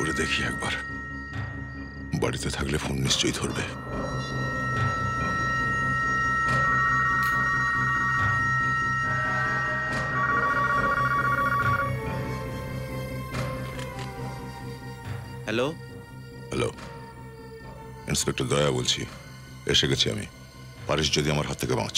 করে দেখি একবার। বাড়িতে থাকলে ফোন নিশ্চয়ই ধরবে। হ্যালো হ্যালো, ইন্সপেক্টর দয়া বলছি। এসে গেছি আমি। পারিস যদি আমার হাত থেকে বাঁচ।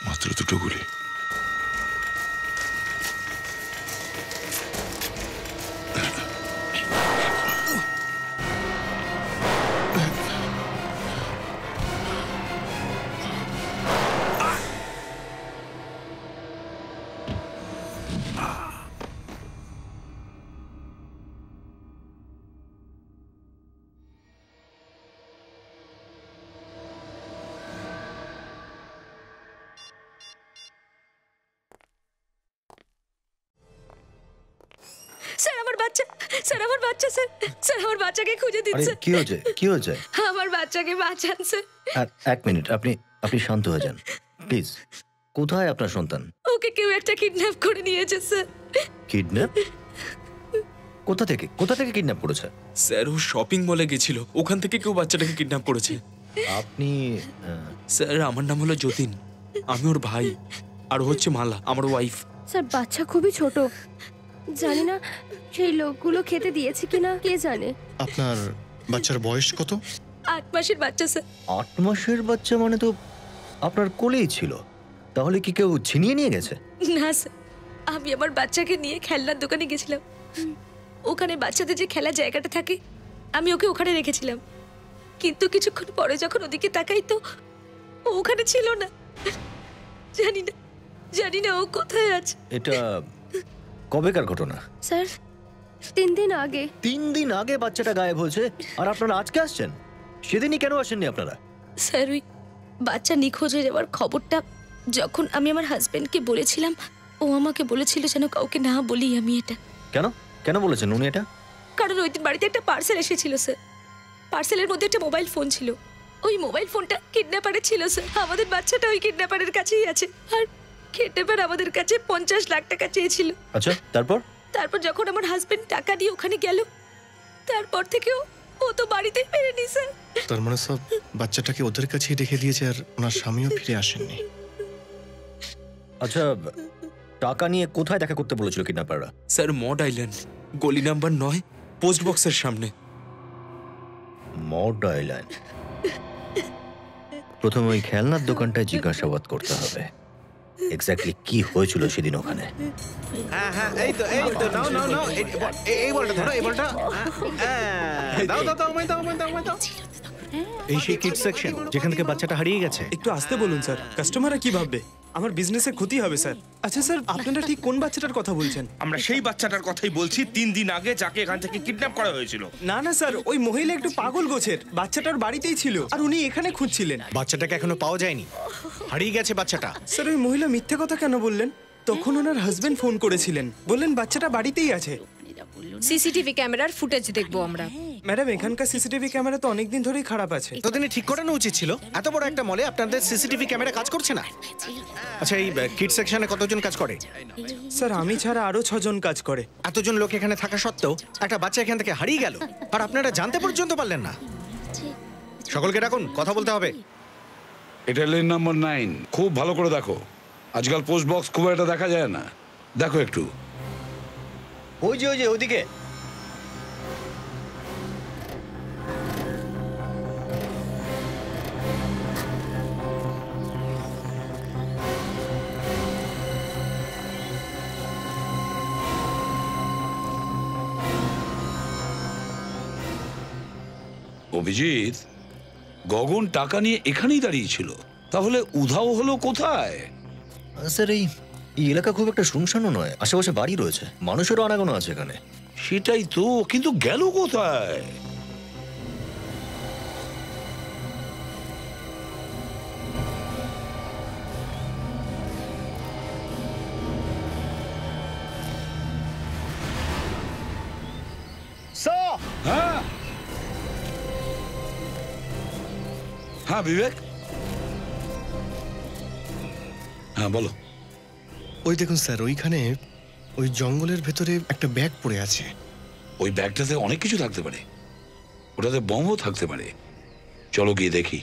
মাত্র দুটো গুলি। স্যার আমার বাচ্চা, স্যার আমার বাচ্চা, স্যার স্যার আমার বাচ্চাকে খুঁজে দিন স্যার। কি হয়েছে, কি হয়েছে? আমার বাচ্চাকে বাঁচান স্যার। এক মিনিট, আপনি শান্ত হয়ে যান প্লিজ। কোথায় আপনার সন্তান? ওকে কেউ একটা কিডন্যাপ করে নিয়েছে স্যার। কিডন্যাপ? কোথা থেকে কিডন্যাপ করেছে? স্যার ও শপিং মলে গেছিল, ওখান থেকে কেউ বাচ্চাটাকে কিডন্যাপ করেছে। আপনি? স্যার আমার নাম হলো যতীন, আমি ওর ভাই, আর ও হচ্ছে মালা আমার ওয়াইফ। স্যার বাচ্চা খুবই ছোট, জানি না সেই লোকগুলো খেতে দিয়েছে কিনা, কে জানে। আপনার বাচ্চার বয়স কত? 8 মাসের বাচ্চা স্যার। 8 মাসের বাচ্চা মানে তো আপনার কোলেই ছিল। তাহলে কি কেউ ছিনিয়ে নিয়ে গেছে? না স্যার, আমি আমার বাচ্চাকে নিয়ে খেলনার দোকানে গেছিলাম। ওখানে বাচ্চাদের যে খেলার জায়গাটা থাকে, আমি ওকে ওখানে রেখেছিলাম। কিন্তু কিছুক্ষণ পরে যখন ওদিকে তাকাই তো ও ওখানে ছিল না। জানি না ও কোথায় আছে। এটা কবেকার ঘটনা? স্যার 3 দিন আগে। 3 দিন আগে বাচ্চাটা গায়েব হয়েছে, আর আপনারা আজকে আসছেন? সেদিনই কেন আসেননি আপনারা? স্যার ওই বাচ্চা নিখোঁজ হয়ে যাওয়ার খবরটা যখন আমি আমার হাজবেন্ডকে বলেছিলাম, ও আমাকে বলেছিল যেন কাউকে না বলি আমি এটা। কেন বলেছেন উনি এটা? কারণ ওই দিন বাড়িতে একটা পার্সেল এসেছিল স্যার। পার্সেলের মধ্যে একটা মোবাইল ফোন ছিল। ওই মোবাইল ফোনটা কিডন্যাপারের ছিল স্যার। আমাদের বাচ্চাটা ওই কিডন্যাপারের কাছেই আছে, আর কিডন্যাপার আমাদের কাছে 50 লাখ টাকা চেয়েছিল। আচ্ছা, তারপর যখন আমার হাজবেন্ড টাকা দিয়ে ওখানে গেল, তারপর থেকেও ও তো বাড়িতেই ফেরেনি স্যার। তার মানে সব বাচ্চাটাকে ওদের কাছেই রেখে দিয়েছে, আর ওনার স্বামীও ফিরে আসেননি। আচ্ছা, টাকা নিয়ে কোথায় দেখা করতে বলেছিল কিডন্যাপাররা? স্যার মড আইল্যান্ড, গলি নাম্বার 9, পোস্ট বক্সের সামনে। Mod island? প্রথমে ওই খেলনার দোকানটায় জিজ্ঞাসাবাদ করতে হবে এক্স্যাক্টলি কি হয়েছিল সেদিন ওখানে। হ্যাঁ এই তো নাও এই বলটা ধরো, এই বলটা দাও। এই সেই কিড সেকশন যেখান থেকে বাচ্চাটা হারিয়ে গেছে। একটু আসতে বলুন স্যার, কাস্টমাররা কি ভাববে? আমার বিজনেসে ক্ষতি হবে স্যার। আচ্ছা স্যার, আপনারা ঠিক কোন বাচ্চাটার কথা বলছেন? আমরা সেই বাচ্চাটার কথাই বলছি, 3 দিন আগে যাকে এখান থেকে কিডন্যাপ করা হয়েছিল। না স্যার, ওই মহিলা একটু পাগল গোছের। বাচ্চাটার বাড়িতেই ছিল, আর উনি এখানে খুঁজছিলেন। বাচ্চাটাকে এখনো পাওয়া যায়নি, হারিয়ে গেছে বাচ্চাটা। স্যার ওই মহিলা মিথ্যে কথা কেন বললেন? তখন ওনার হাজবেন্ড ফোন করেছিলেন, বললেন বাচ্চাটা বাড়িতেই আছে। সিসিটিভি ক্যামেরার ফুটেজ দেখবো আমরা। ম্যাডাম এখানকার সিসিটিভি ক্যামেরা তো অনেকদিন ধরেই খারাপ আছে। তোদের ঠিক করানো উচিত ছিল। এত বড় একটা মলে আপনাদের সিসিটিভি ক্যামেরা কাজ করছে না। আচ্ছা, এই কিড সেকশনে কতজন কাজ করে? স্যার আমি ছাড়া আরো 6 জন কাজ করে। এতজন লোক এখানে থাকা সত্ত্বেও একটা বাচ্চা এখান থেকে হারিয়ে গেল, আর আপনারা জানতে পর্যন্ত পারলেন না। সকলকে ডাকুন, কথা বলতে হবে। এটা লেন নাম্বার 9। খুব ভালো করে দেখো, আজকাল পোস্ট বক্স খুব একটা দেখা যায় না, দেখো একটু। ওই যে ওইদিকে। অভিজিৎ, গগন টাকা নিয়ে এখানেই দাঁড়িয়েছিল, তাহলে উধাও হলো কোথায়? স্যার এই এলাকা খুব একটা শুনশানও নয়, আশেপাশে বাড়ি রয়েছে, মানুষেরও আনাগোনা আছে এখানে। সেটাই তো, কিন্তু গেল কোথায়? হ্যাঁ হ্যাঁ বিবেক, হ্যাঁ বলো। ওই দেখুন স্যার, ওইখানে ওই জঙ্গলের ভেতরে একটা ব্যাগ পড়ে আছে। ওই ব্যাগটাতে অনেক কিছু থাকতে পারে, ওটাতে বোমও থাকতে পারে। চলো গিয়ে দেখি।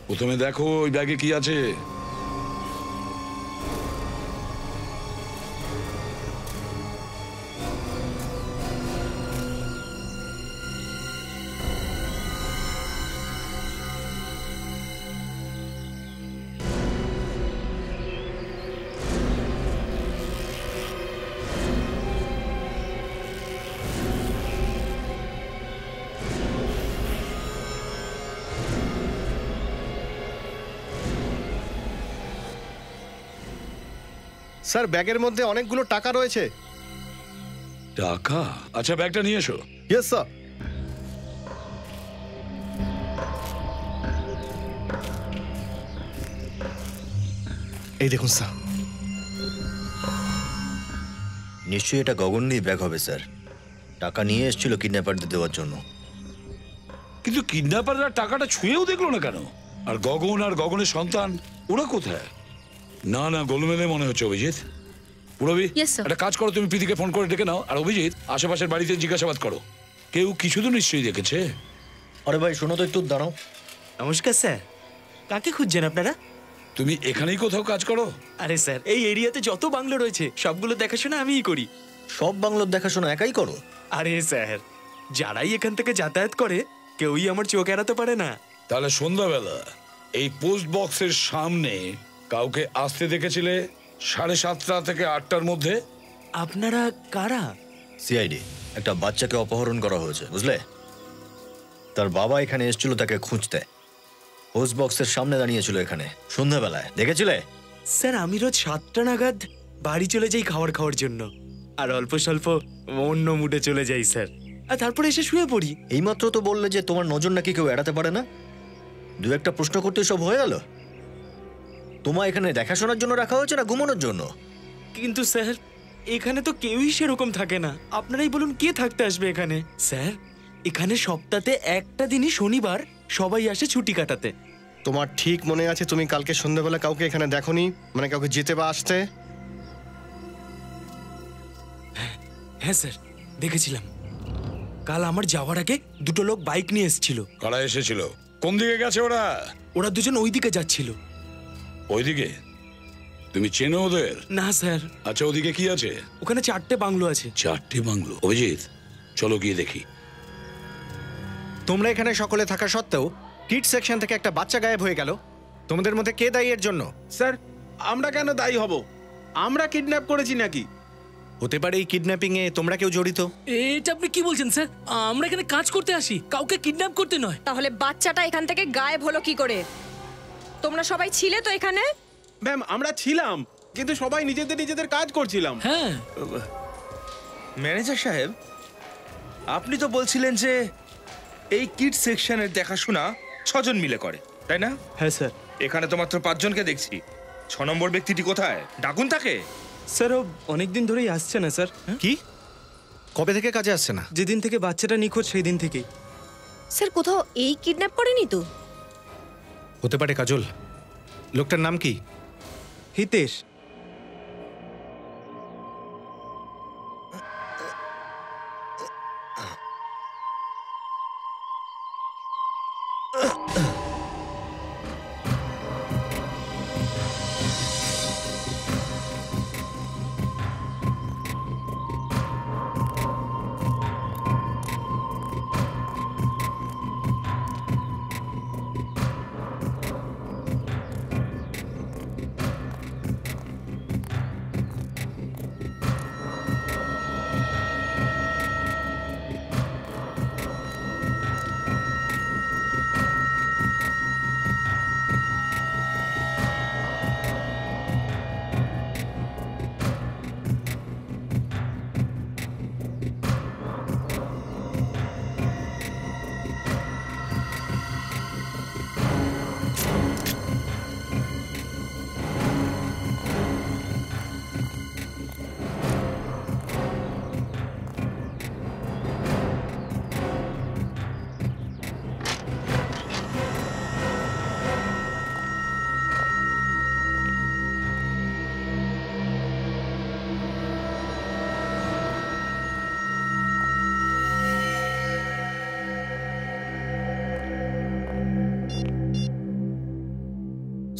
প্রথমে দেখো ওই ব্যাগে কি আছে। স্যার ব্যাগের মধ্যে অনেকগুলো টাকা রয়েছে। টাকা? আচ্ছা ব্যাগটা নিয়ে এসো। Yes sir. এই দেখুন স্যার। নিশ্চয়ই এটা গগনই ব্যাগ হবে স্যার, টাকা নিয়ে এসেছিল কিডন্যাপারদের দেওয়ার জন্য। কিন্তু কিডন্যাপাররা টাকাটা ছুঁয়েও দেখলো না কেন? আর গগন আর গগনের সন্তান ওরা কোথায়? না না, গোলমেলে মনে হচ্ছে। অভিজিৎ, পুরবি একটা কাজ করো, তুমি প্রীতিকে ফোন করে ডেকে নাও, আর অভিজিৎ আশেপাশের বাড়িতে জিজ্ঞাসাবাদ করো, কেউ কিছু তো নিশ্চয়ই দেখেছে। আরে ভাই শোনো তো, একটু দাঁড়াও। নমস্কার স্যার, কাকে খুঁজছেন আপনারা? তুমি এখানেই কোথাও কাজ করো? আরে স্যার, এই এরিয়াতে যত বাংলো রয়েছে সবগুলো দেখাশোনা আমিই করি। সব বাংলোর দেখাশোনা একাই করো? আরে স্যার, যারাই এখান থেকে যাতায়াত করে কেউই আমার চোখ এড়াতে পারে না। তাহলে সন্ধ্যাবেলা এই পোস্ট বক্সের সামনে কাউকে আসতে দেখেছিলে 7:30 থেকে 8টার মধ্যে? আপনারা কারা? সিআইডি। একটা বাচ্চাকে অপহরণ করা হয়েছে, বুঝলে? তার বাবা এখানে এসেছিল তাকে খুঁজতে, পোস্ট বক্সের সামনে দাঁড়িয়েছিল এখানে সন্ধ্যাবেলায়, দেখেছিলে? স্যার আমি রোজ 7টা নাগাদ বাড়ি চলে যাই খাওয়ার জন্য, আর অল্প স্বল্প অন্য মুডে চলে যাই স্যার, আর তারপরে এসে শুয়ে পড়ি। এইমাত্র তো বললে যে তোমার নজর নাকি কেউ এড়াতে পারে না। দু একটা প্রশ্ন করতে সব হয়ে গেল। তোমার এখানে দেখাশোনার জন্য রাখা হয়েছে না ঘুমানোর জন্য? কিন্তু স্যার এখানে তো কেউই সেরকম থাকে না, আপনারাই বলুন কে থাকতে আসবে এখানে? স্যার এখানে সপ্তাহে একটা দিনই শনিবার সবাই আসে ছুটি কাটাতে। তোমার ঠিক মনে আছে তুমি কালকে সন্ধ্যাবেলা কাউকে এখানে দেখোনি, মানে কাউকে যেতে বা আসতে? হ্যাঁ স্যার, দেখেছিলাম। কাল আমার যাওয়ার আগে দুটো লোক বাইক নিয়ে এসেছিল। কারা এসেছিল? কোন দিকে গেছে ওরা? ওরা দুজন ওই দিকে যাচ্ছিল। ওইদিকে? তুমি চেনো ওদের? না স্যার। আচ্ছা ওদিকে কি আছে? ওখানে 4টে বাংলো আছে। 4টে বাংলো? অভিজিৎ চলো গিয়ে দেখি। তোমরা এখানে সকলে থাকা সত্ত্বেও কিড সেকশন থেকে একটা বাচ্চা গায়েব হয়ে গেল। তোমাদের মধ্যে কে দায়ী এর জন্য? স্যার আমরা কেন দায়ী হব? আমরা কিডন্যাপ করেছি নাকি? হতে পারে এই কিডন্যাপিং এ তোমরা কেউ জড়িত। এটা আপনি কি বলছেন স্যার? আমরা এখানে কাজ করতে আসি, কাউকে কিডন্যাপ করতে নয়। তাহলে বাচ্চাটা এখান থেকে গায়েব হলো কি করে? তোমরা সবাই ছিলে তো এখানে? ম্যাম আমরা ছিলাম, কিন্তু সবাই নিজেদের কাজ করছিলাম। হ্যাঁ ম্যানেজার সাহেব, আপনি তো বলছিলেন যে এই কিড সেকশনের দেখাশোনা 6 জন মিলে করে, তাই না? হ্যাঁ স্যার। এখানে তো মাত্র 5 জনকে দেখছি। 6 নম্বর ব্যক্তিটি কোথায়? ডাকুন তাকে। স্যার ও অনেকদিন ধরেই আসছে না স্যার। কি কবে থেকে কাজে আসছে না? যেদিন থেকে বাচ্চাটা নিখোঁজ সেই দিন থেকেই। স্যার কোথাও এই কিডন্যাপ করেনি তো? হতে পারে কাজল। লোকটার নাম কি? হিতেশ।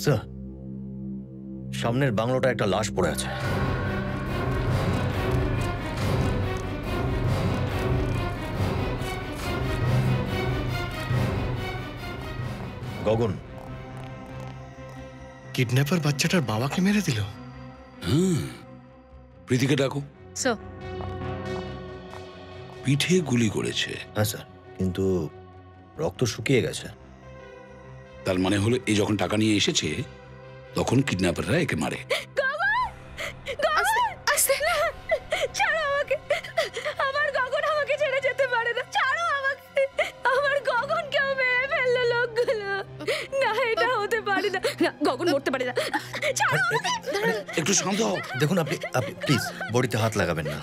স্যার, সামনের বাংলোটা একটা লাশ পড়ে আছে। গগন। কিডন্যাপার বাচ্চাটার বাবাকে মেরে দিল। প্রীতিকে ডাকো। স্যার। পিঠে গুলি করেছে। হ্যাঁ স্যার, কিন্তু রক্ত শুকিয়ে গেছে। তার মানে হলো এই যখন টাকা নিয়ে এসেছে তখন কিডন্যাপাররা একে মারে। ছাড়ো আমাকে, আমার গগন আমাকে ছেড়ে যেতে পারে না। ছাড়ো আমাকে, আমার গগন কেউ মেরে ফেললো লোকগুলো। না, এটা হতে পারে না। না, গগন মরতে পারে না। ছাড়ো আমাকে। একটু শান্ত হও। দেখুন, আপনি প্লিজ বডিতে হাত লাগাবেন না।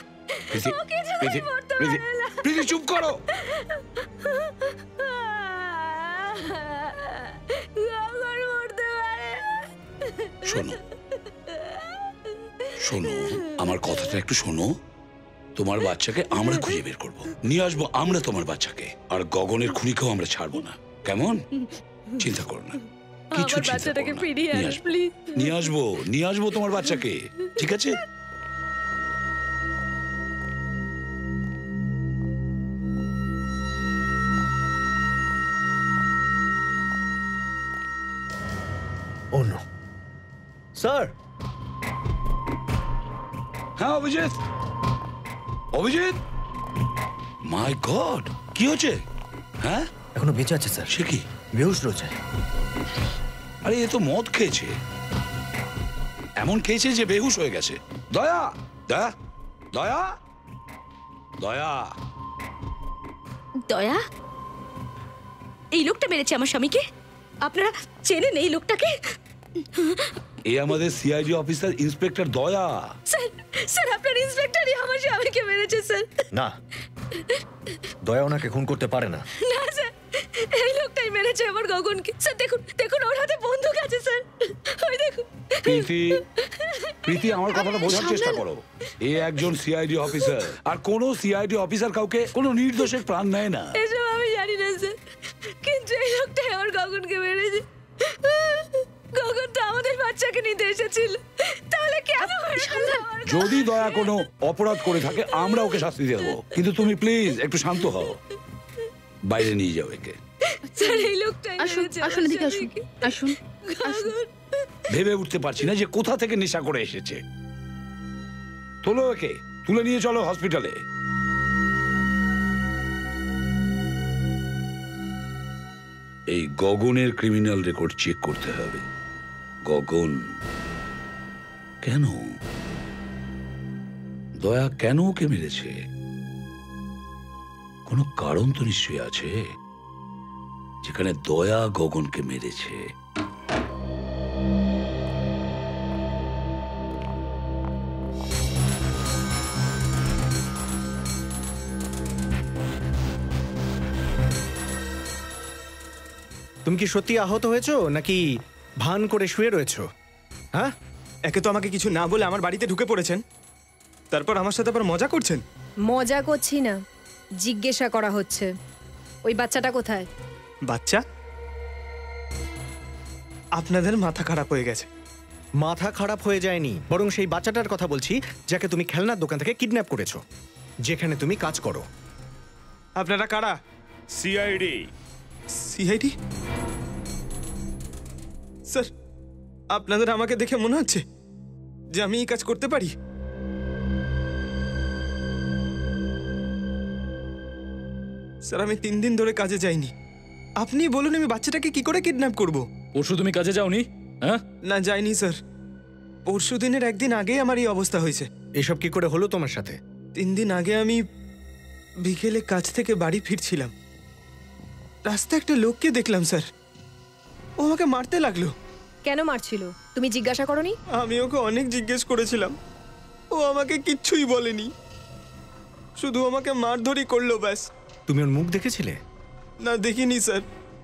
প্রীতি চুপ করো। শোনো শোনো, আমার কথাটা একটু শোনো। তোমার বাচ্চাকে আমরা খুঁজে বের করবো, নিয়ে আসবো আমরা তোমার বাচ্চাকে। আর গগনের খুনিকেও আমরা ছাড়বো না, কেমন? চিন্তা করো না, কিছু চিন্তা করো না। নিয়ে আসবো তোমার বাচ্চাকে, ঠিক আছে? Oh no. স্যার। হ্যাঁ অভিজিৎ। অভিজিৎ, মাই গড, কি হচ্ছে? হ্যাঁ, এখনো বেঁচে আছে স্যার। সে কি? বেহুশ রয়েছে। আরে এ তো মদ খেয়েছে, এমন খেয়েছে যে বেহুশ হয়ে গেছে। দয়া, দয়া, দয়া, দয়া। দয়া? এই লোকটা মেরেছে আমার স্বামীকে? আপনারা চেনেন এই লোকটাকে? এ আমাদের সিআইডি অফিসার ইন্সপেক্টর দয়া। স্যার, স্যার আপনার ইন্সপেক্টরই আমার স্বামীকে মেরেছে স্যার। না, দয়া ওনাকে খুন করতে পারে না। না স্যার, এই লোকটাই মেরেছে আমার গগনকে। স্যার দেখুন, দেখুন ওর হাতে বন্দুক আছে স্যার। ওই দেখুন। প্রীতি, প্রীতি আমার কথাটা বোঝার চেষ্টা করো। এ একজন সিআইডি অফিসার, আর কোন সিআইডি অফিসার কাউকে কোনো নির্দোষের প্রাণ নেয় না। এসব আমি জানি না স্যার, কিন্তু এই লোকটাই আমার গগনকে মেরেছে। গগন তো আমাদের বাচ্চাকে নিতে এসেছিল, তাহলে কেন? যদি দয়া কোনো অপরাধ করে থাকে আমরা ওকে শাস্তি দেবো, কিন্তু তুমি প্লিজ একটু শান্ত হও। বাইরে নিয়ে যাও একে। স্যার এই লোকটাই মেরেছে। আসুন এদিকে আসুন। আসুন। ভেবে উঠতে পারছি না যে কোথা থেকে নেশা করে এসেছে। তোলো একে, তুলে নিয়ে চলো হসপিটালে। এই গগনের ক্রিমিনাল রেকর্ড চেক করতে হবে। গগন কেন, দয়া কেন ওকে মেরেছে? কোনো কারণ তো নিশ্চয়ই আছে যেখানে দয়া গগনকে মেরেছে। তুমি কি সত্যি আহত হয়েছো নাকি ভান করে শুয়ে রয়েছো? হ্যাঁ, একে তো আমাকে কিছু না বলে আমার বাড়িতে ঢুকে পড়েছেন, তারপর আমার সাথে আবার মজা করছেন। মজা করছি না, জিজ্ঞাসা করা হচ্ছে ওই বাচ্চাটা কোথায়। বাচ্চা? আপনাদের মাথা খারাপ হয়ে গেছে। মাথা খারাপ হয়ে যায়নি, বরং সেই বাচ্চাটার কথা বলছি যাকে তুমি খেলনার দোকান থেকে কিডন্যাপ করেছো, যেখানে তুমি কাজ করো। আপনারা কারা? সিআইডি। সিআইডি? স্যার, আপনাদের আমাকে দেখে মনে হচ্ছে যে আমি এই কাজ করতে পারি? স্যার, আমি 3 দিন ধরে কাজে যাইনি। আপনি বলুন আমি বাচ্চাটাকে কি করে কিডন্যাপ করব? পরশু তুমি কাজে যাওনি? হ্যাঁ, না, যাইনি স্যার। পরশু দিনের একদিন আগেই আমার এই অবস্থা হয়েছে। এসব কি করে হলো তোমার সাথে? 3 দিন আগে আমি বিকেলে কাজ থেকে বাড়ি ফিরছিলাম, রাস্তায় একটা লোককে দেখলাম স্যার। ও আমাকে মারতে লাগলো। কেন মারছিল তুমি জিজ্ঞাসা করনি? আমি ওকে অনেক জিজ্ঞেস করেছিলাম, ও আমাকে কিচ্ছুই বলেনি, শুধু আমাকে মারধরই করলো ব্যাস। তুমি ওর মুখ দেখেছিলে? না, দেখিনি স্যার।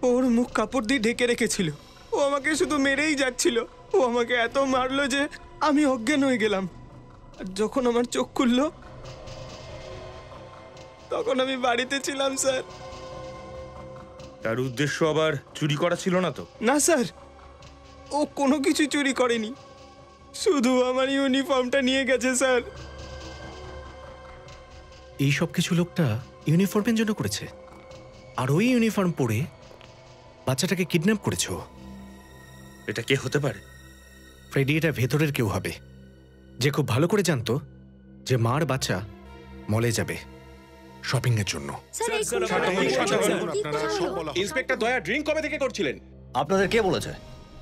ওর মুখ কাপড় দিয়ে ঢেকে রেখেছিল। ও আমাকে শুধু মেরেই যাচ্ছিল। ও আমাকে এত মারলো যে আমি অজ্ঞান হয়ে গেলাম। আর যখন আমার চোখ খুললো তখন আমি বাড়িতে ছিলাম স্যার। তার উদ্দেশ্য আবার চুরি করা ছিল না তো? না স্যার, ও কোনো কিছু চুরি করেনি, শুধু আমার ইউনিফর্মটা নিয়ে গেছে স্যার। এই সব কিছু লোকটা ইউনিফর্মের জন্য করেছে, আর ওই ইউনিফর্ম পরে বাচ্চাটাকে কিডন্যাপ করেছো। এটা কে হতে পারে? ফ্রেডি এটা ভেতরের কেউ হবে, যে খুব ভালো করে জানতো যে মার বাচ্চা মলে যাবে শপিং এর জন্য। ইন্সপেক্টর দয়া ড্রিঙ্ক কবে থেকে করছিলেন? আপনাদের কে বলেছে?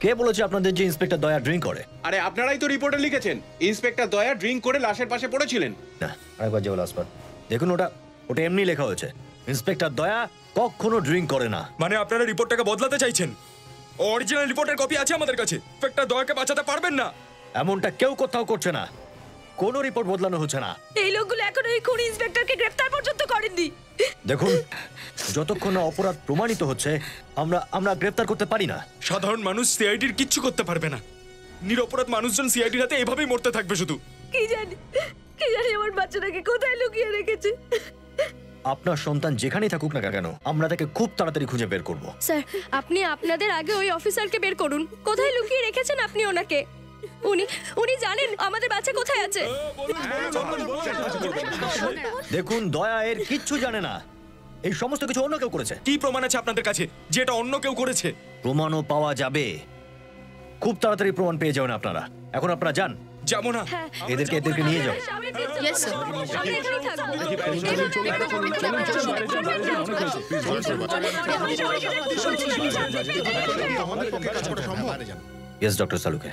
কে বলেছে আপনাদের যে ইন্সপেক্টর দয়া ড্রিঙ্ক করে? আরে আপনারাই তো রিপোর্টে লিখেছেন ইন্সপেক্টর দয়া ড্রিঙ্ক করে লাশের পাশে পড়েছিলেন। না, আরেকবার যে লাস্ট দেখুন, ওটা এমনি লেখা হয়েছে। ইন্সপেক্টর দয়া কখনো ড্রিঙ্ক করে না। মানে আপনারা রিপোর্টটাকে বদলাতে চাইছেন? অরিজিনাল রিপোর্টের কপি আছে আমাদের কাছে। ইন্সপেক্টর দয়াকে বাঁচাতে পারবেন না? এমনটা কেউ কোথাও করছে না, কোনো রিপোর্ট বদলানো হচ্ছে না। এই লোকগুলো এখনো এই খুনি ইন্সপেক্টরকে গ্রেফতার পর্যন্ত করেননি। দেখুন, যতক্ষণ না অপরাধ প্রমাণিত হচ্ছে আমরা গ্রেফতার করতে পারি না। সাধারণ মানুষ সিআইডির কিচ্ছু করতে পারবে না। নিরপরাধ মানুষজন সিআইডির হাতে এভাবেই মরতে থাকবে শুধু। কি জানি আমার বাচ্চাটাকে কোথায় লুকিয়ে রেখেছে। আপনার সন্তান যেখানেই থাকুক না কেন, আমরা তাকে খুব তাড়াতাড়ি খুঁজে বের করব। স্যার, আপনি আপনাদের আগে ওই অফিসারকে বের করুন। কোথায় লুকিয়ে রেখেছেন আপনি ওনাকে? উনি জানেন আমাদের বাচ্চা কোথায় আছে। দেখুন, দয়া এর কিচ্ছু জানে না। এই সমস্ত কিছু অন্য কেউ করেছে। কি প্রমাণ আছে আপনাদের কাছে যে এটা অন্য কেউ করেছে? প্রমাণও পাওয়া যাবে, খুব তাড়াতাড়ি প্রমাণ পেয়ে যাবেন আপনারা। এখন আপনারা যান। যাবো না, এদেরকে নিয়ে যাও। Yes doctor সালুকে।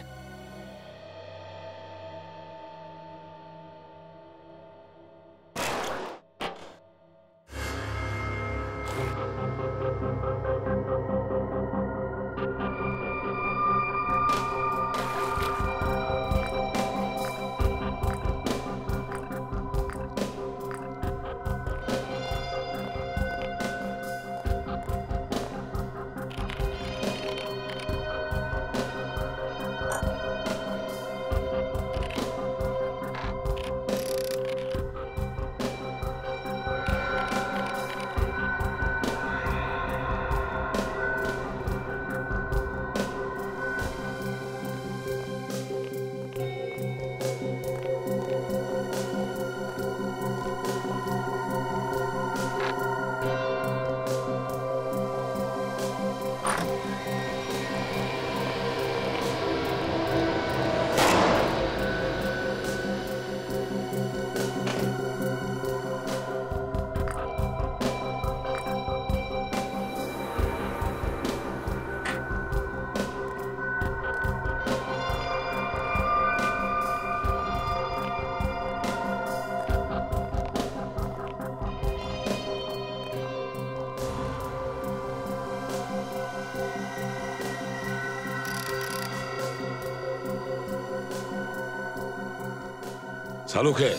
সালুকে,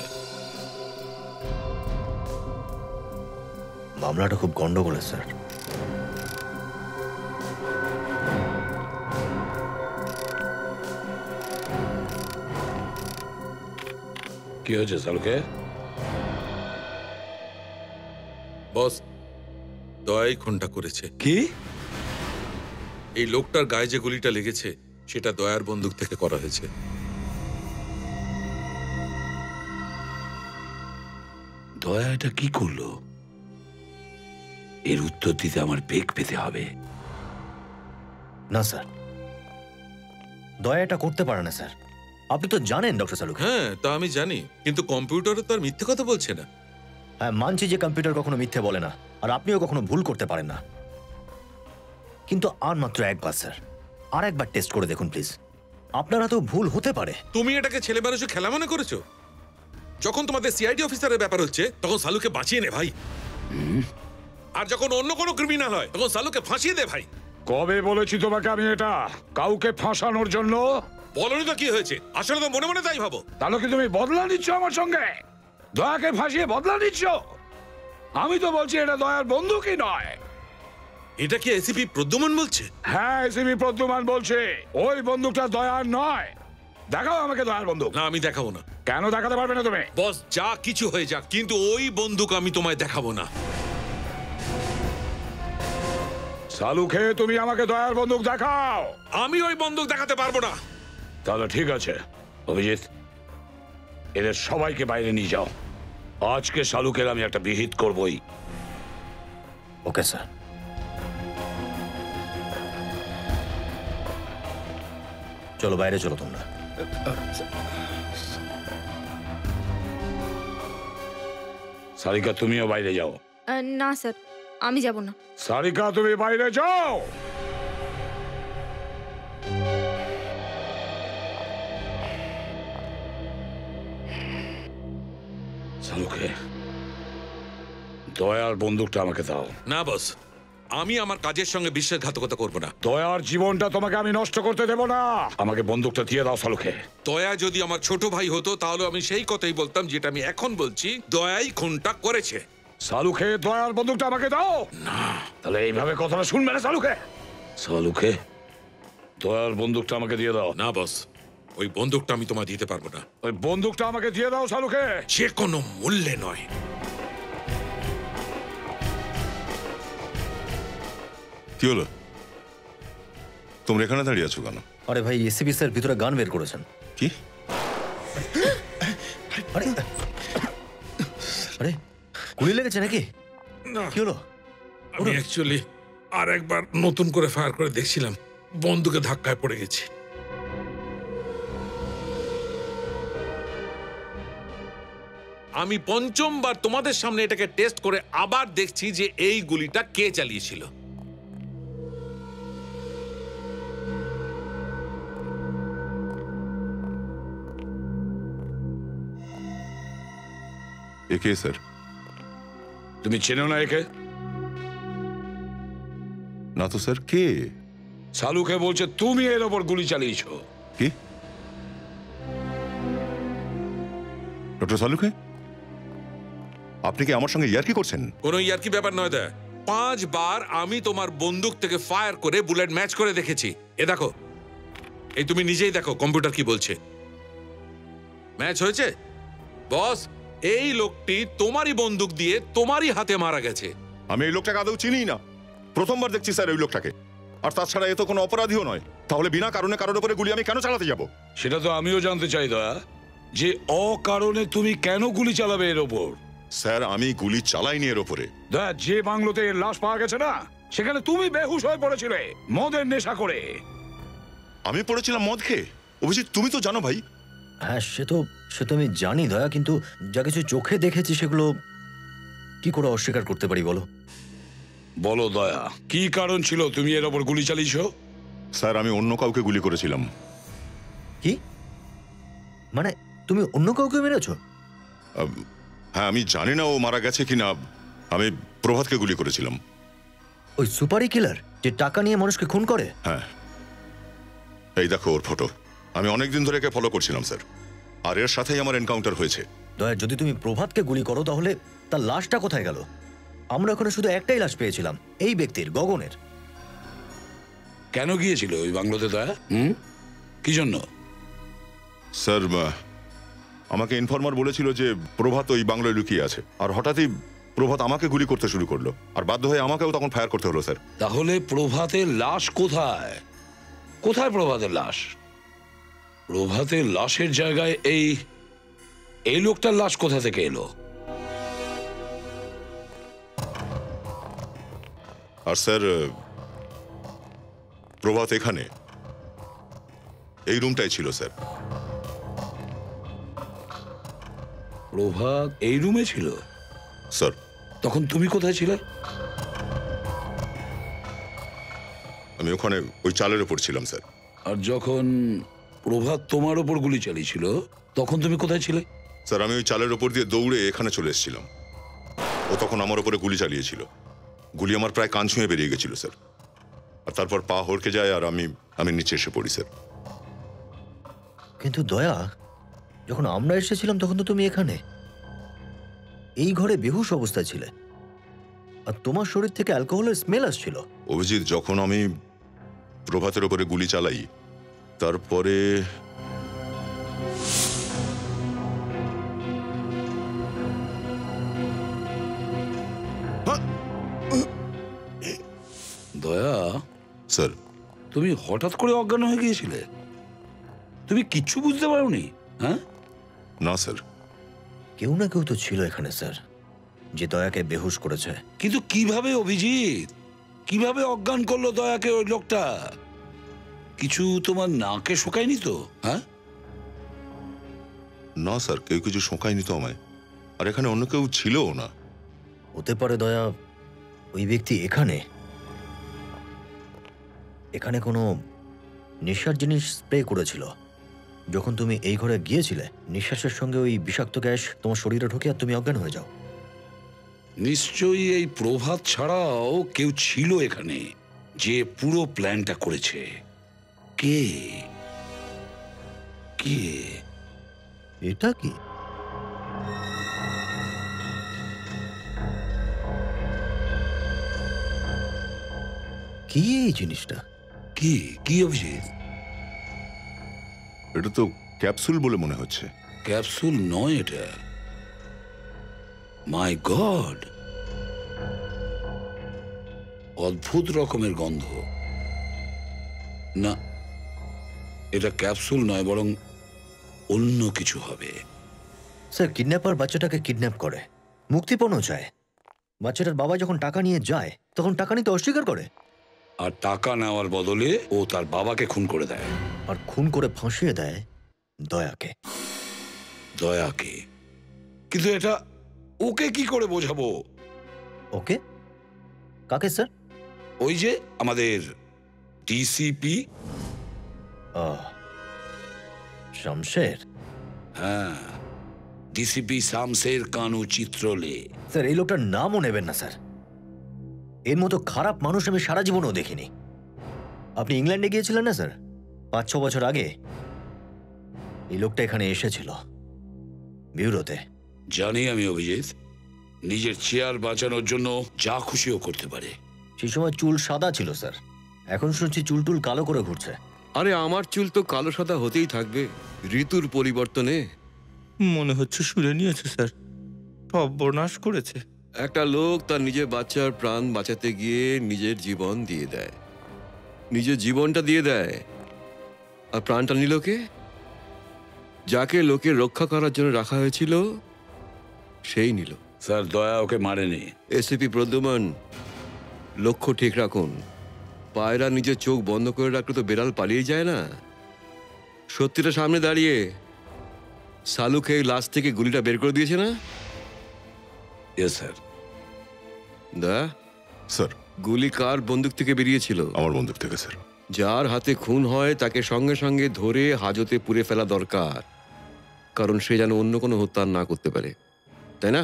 মামলাটা খুব গন্ডগোলের স্যার। কি হয়েছে সালুকে? বস, দয়াই খুনটা করেছে। কি? এই লোকটার গায়ে যে গুলিটা লেগেছে সেটা দয়ার বন্দুক থেকে করা হয়েছে। দয়া এটা কি করলো? এর উত্তর দিতে আমার বেগ পেতে হবে। না স্যার, দয়া এটা করতে পারে না স্যার। আপনি তো জানেন ডক্টর সালুক। হ্যাঁ, তা আমি জানি, কিন্তু কম্পিউটারে তো আর মিথ্যে কথা বলছে না। হ্যাঁ, মানছি যে কম্পিউটার কখনো মিথ্যে বলে না, আর আপনিও কখনো ভুল করতে পারেন না, কিন্তু আর মাত্র একবার স্যার, আর একবার টেস্ট করে দেখুন প্লিজ। আপনারা তো ভুল হতে পারে। তুমি এটাকে ছেলে মানুষের খেলা মনে করেছো? যখন তোমাদের সিআইডি অফিসারের ব্যাপার হচ্ছে তখন সালুকে বাঁচিয়ে নে ভাই, আর যখন অন্য কোনো ক্রিমিনাল হয় তখন সালুকে ফাঁসিয়ে দে ভাই। কবে বলেছি তোমাকে আমি এটা কাউকে ফাঁসানোর জন্য? বলনি তো কি হয়েছে? আসলে তো মনে মনে তাই ভাবো। তাহলে কি তুমি বদলা নিচ্ছ আমার সঙ্গে? দয়াকে ফাঁসিয়ে বদলা নিচ্ছ? আমি তো বলছি এটা দয়ার বন্দুকই নয়। এটা কি এসিপি প্রদ্যুমান বলছে? হ্যাঁ, এসিপি প্রদ্যুমান বলছে ওই বন্দুকটা দয়ার নয়। দেখাও আমাকে দয়ার বন্দুক। না, আমি দেখাবো না। কেন দেখাতে পারবে না তুমি? বস, যা কিছু হয়ে যাক, কিন্তু ওই বন্দুক আমি তোমায় দেখাবো না। সালুকে তুমি আমাকে দয়ার বন্দুক দেখাও। আমি ওই বন্দুক দেখাতে পারবো না। তাহলে ঠিক আছে অভিজিৎ, এদের সবাইকে বাইরে নিয়ে যাও। আজকে শালুকের আমি একটা বিহিত করবই। Okay sir. চলো বাইরে চলো তোমরা। সারিকা, তুমিও বাইরে যাও। না স্যার, আমি যাব না। সারিকা, তুমি বাইরে যাও। সালুকে, দয়ার বন্দুকটা আমাকে দাও। না বস, আমি আমার কাজের সঙ্গে বিশ্বাসঘাতকতা করবো না। দয়ার জীবনটা তোমাকে আমি নষ্ট করতে দেব না। আমাকে বন্দুকটা দিয়ে দাও সালুকে। দয়া যদি আমার ছোট ভাই হতো তাহলে আমি সেই কথাই বলতাম যেটা আমি এখন বলছি, দয়াই খুনটা করেছে। সালুকে, দয়ার বন্দুকটা আমাকে দাও। না, তাহলে এইভাবে কথাটা শুনবে না সালুকে। সালুকে, দয়ার বন্দুকটা আমাকে দিয়ে দাও। না বস, ওই বন্দুকটা আমি তোমায় দিতে পারবো না। ওই বন্দুকটা আমাকে দিয়ে দাও সালুকে। সে কোনো মূল্যে নয়। কি হলো? তোমরা এখানে দাঁড়িয়ে আছো কেন? আরে ভাই, এসিপি স্যার ভিতরে গান বের করেছেন। কি? আরে আরে, গুলি লেগেছে নাকি? কি হলো? আমি অ্যাকচুয়ালি আর একবার নতুন করে ফায়ার করে দেখছিলাম, বন্দুকে ধাক্কায় পড়ে গেছি। আমি পঞ্চমবার তোমাদের সামনে এটাকে টেস্ট করে আবার দেখছি যে এই গুলিটা কে চালিয়েছিল। একে স্যার? তুমি চেনো না একে? না তো স্যার। কে? সালুকে বলছে তুমি এর ওপর গুলি চালিয়েছো। কি? ডক্টর সালুকে, আপনি কি আমার সঙ্গে ইয়ার্কি করছেন? কোনো ইয়ার্কি ব্যাপার নয় দা। 5 বার আমি তোমার বন্দুক থেকে ফায়ার করে বুলেট ম্যাচ করে দেখেছি। এ দেখো, এই তুমি নিজেই দেখো কম্পিউটার কি বলছে। ম্যাচ হয়েছে। বস, এই লোকটি তোমারই বন্দুক দিয়ে তোমারই হাতে মারা গেছে। আমি এই লোকটাকে আদৌ চিনি না, প্রথমবার দেখছি স্যার ওই লোকটাকে। আর তাছাড়া এ তো কোনো অপরাধীও নয়, তাহলে বিনা কারণে কারোর উপরে গুলি আমি কেন চালাতে যাব? সেটা তো আমিও জানতে চাই দয়া, যে অকারণে তুমি কেন গুলি চালাবে এর ওপর? স্যার, আমি গুলি চালাইনি এর ওপরে। দয়া, যে বাংলোতে এর লাশ পাওয়া গেছে না, সেখানে তুমি বেহুশ হয়ে পড়েছিলে মদের নেশা করে। আমি পড়েছিলাম মদ খেয়ে? অভিজিৎ, তুমি তো জানো ভাই। হ্যাঁ, সে তো আমি জানি দয়া, কিন্তু যা কিছু চোখে দেখেছি সেগুলো কি করে অস্বীকার করতে পারি বলো? বলো দয়া, কি কারণ ছিল তুমি এর ওপর গুলি চালিয়েছো? স্যার, আমি অন্য কাউকে গুলি করেছিলাম। কি মানে, তুমি অন্য কাউকে মেরেছো? হ্যাঁ, আমি জানি না ও মারা গেছে কিনা। আমি প্রভাতকে গুলি করেছিলাম। ওই সুপারি কিলার যে টাকা নিয়ে মানুষকে খুন করে? হ্যাঁ, এই দেখো ওর ফটো। আমি অনেকদিন ধরে একে ফলো করছিলাম স্যার, আর এর সাথেই আমার এনকাউন্টার হয়েছে। দয়া, যদি তুমি প্রভাতকে গুলি করো তাহলে তার লাশটা কোথায় গেল? আমরা ওখানে শুধু একটাই লাশ পেয়েছিলাম, এই ব্যক্তির, গগনের। কেন গিয়েছিল ওই বাংলোতে দয়া? কি জন্য? স্যার, আমাকে ইনফরমার বলেছিল যে প্রভাত ওই বাংলোয় লুকিয়ে আছে, আর হঠাৎই প্রভাত আমাকে গুলি করতে শুরু করলো, আর বাধ্য হয়ে আমাকেও তখন ফায়ার করতে হলো স্যার। তাহলে প্রভাতের লাশ কোথায়? কোথায় প্রভাতের লাশ? প্রভাতের লাশের জায়গায় এই লোকটার লাশ কোথা থেকে এলো? আর স্যার প্রভাত এখানে এই রুমটাই ছিল স্যার। প্রভাত এই রুমে ছিল স্যার। তখন তুমি কোথায় ছিলে? আমি ওখানে ওই চালের উপর ছিলাম স্যার। আর যখন প্রভাত তোমার ওপর গুলি চালিয়েছিল তখন তুমি কোথায় ছিলে? স্যার আমি ওই চালের ওপর দিয়ে দৌড়ে এখানে চলে এসেছিলাম। ও তখন আমার ওপরে গুলি চালিয়েছিল। গুলি আমার প্রায় কান ছুঁয়ে বেরিয়ে গেছিল স্যার, আর তারপর পা হড়কে যায় আর আমি নিচে এসে পড়ি স্যার। কিন্তু দয়া, যখন আমরা এসেছিলাম তখন তো তুমি এখানে এই ঘরে বেহুশ অবস্থায় ছিলে, আর তোমার শরীর থেকে অ্যালকোহলের স্মেল আসছিল। অভিজিৎ, যখন আমি প্রভাতের ওপরে গুলি চালাই তারপরে দয়া স্যার, তুমি হঠাৎ করে অজ্ঞান হয়ে গিয়েছিলে? তুমি কিচ্ছু বুঝতে পারোনি? হ্যাঁ না স্যার। কেউ না কেউ তো ছিল এখানে স্যার, যে দয়াকে বেহুশ করেছে। কিন্তু কিভাবে অভিজিৎ, কিভাবে অজ্ঞান করলো দয়াকে ওই লোকটা? কিছু তোমার নাকে শোকায়নি তো? হ্যাঁ না স্যার, কেউ কিছু শোকায়নি তো আমায়, আর এখানে অন্য কেউ ছিলও না। হতে পারে দয়া ওই ব্যক্তি এখানে এখানে কোনো নেশার জিনিস স্প্রে করেছিল। যখন তুমি এই ঘরে গিয়েছিলে নিঃশ্বাসের সঙ্গে ওই বিষাক্ত গ্যাস তোমার শরীরে ঢুকে আর তুমি অজ্ঞান হয়ে যাও। নিশ্চয়ই এই প্রভাত ছাড়াও কেউ ছিল এখানে যে পুরো প্ল্যানটা করেছে। কে? কে? এটা কি? কি এই জিনিসটা? কি কি অভিজিৎ? এটা তো ক্যাপসুল বলে মনে হচ্ছে। ক্যাপসুল নয় এটা। মাই গড, অদ্ভুত রকমের গন্ধ। না, এটা ক্যাপসুল নয়, বরং অন্য কিছু হবে। স্যার, কিডন্যাপার বাচ্চাটাকে কিডন্যাপ করে, মুক্তিপণও চায়। বাচ্চাটার বাবা যখন টাকা নিয়ে যায় তখন টাকা নিতে অস্বীকার করে, আর টাকা নেওয়ার বদলে ও তার বাবাকে খুন করে দেয়। আর খুন করে ফাঁসিয়ে দেয় দয়াকে। দয়াকে? কিন্তু এটা ওকে কি করে বোঝাবো? ওকে? কাকে স্যার? ওই যে আমাদের ডিসিপি শামশের। হ্যাঁ, ডিসিপি শামশের কানু চিত্রলে। স্যার, এই লোকটার নামও নেবেন না স্যার। এর মতো খারাপ মানুষ আমি সারা জীবনও দেখিনি। আপনি ইংল্যান্ডে গিয়েছিলেন না স্যার 5-6 বছর আগে? এই লোকটা এখানে এসেছিল ব্যুরোতে। জানি আমি অভিজিৎ, নিজের চেয়ার বাঁচানোর জন্য যা খুশিও করতে পারে। সেই সময় চুল সাদা ছিল স্যার, এখন শুনছি চুল টুল কালো করে ঘুরছে। আরে আমার চুল তো কালো সাদা হতেই থাকবে ঋতুর পরিবর্তনে। মনে হচ্ছে শুনে নিয়েছে স্যার, সর্বনাশ করেছে। একটা লোক তার নিজের বাচ্চার প্রাণ বাঁচাতে গিয়ে নিজের জীবন দিয়ে দেয়, নিজের জীবনটা দিয়ে দেয়, আর প্রাণটা নিল কে? যাকে লোকের রক্ষা করার জন্য রাখা হয়েছিল সেই নিল। স্যার, দয়া ওকে মারেনি। এসিপি প্রদ্যুমান, লক্ষ্য ঠিক রাখুন। পায়রা নিজের চোখ বন্ধ করে রাখলে তো বেড়াল পালিয়ে যায় না। সত্যিটা সামনে দাঁড়িয়ে সালুকে লাশ থেকে গুলিটা বের করে দিয়েছে না? স্যার। স্যার, গুলি কার বন্দুক থেকে বেরিয়েছিল? আমার বন্দুক থেকে স্যার। যার হাতে খুন হয় তাকে সঙ্গে সঙ্গে ধরে হাজতে পুরে ফেলা দরকার, কারণ সে যেন অন্য কোনো হত্যা না করতে পারে, তাই না?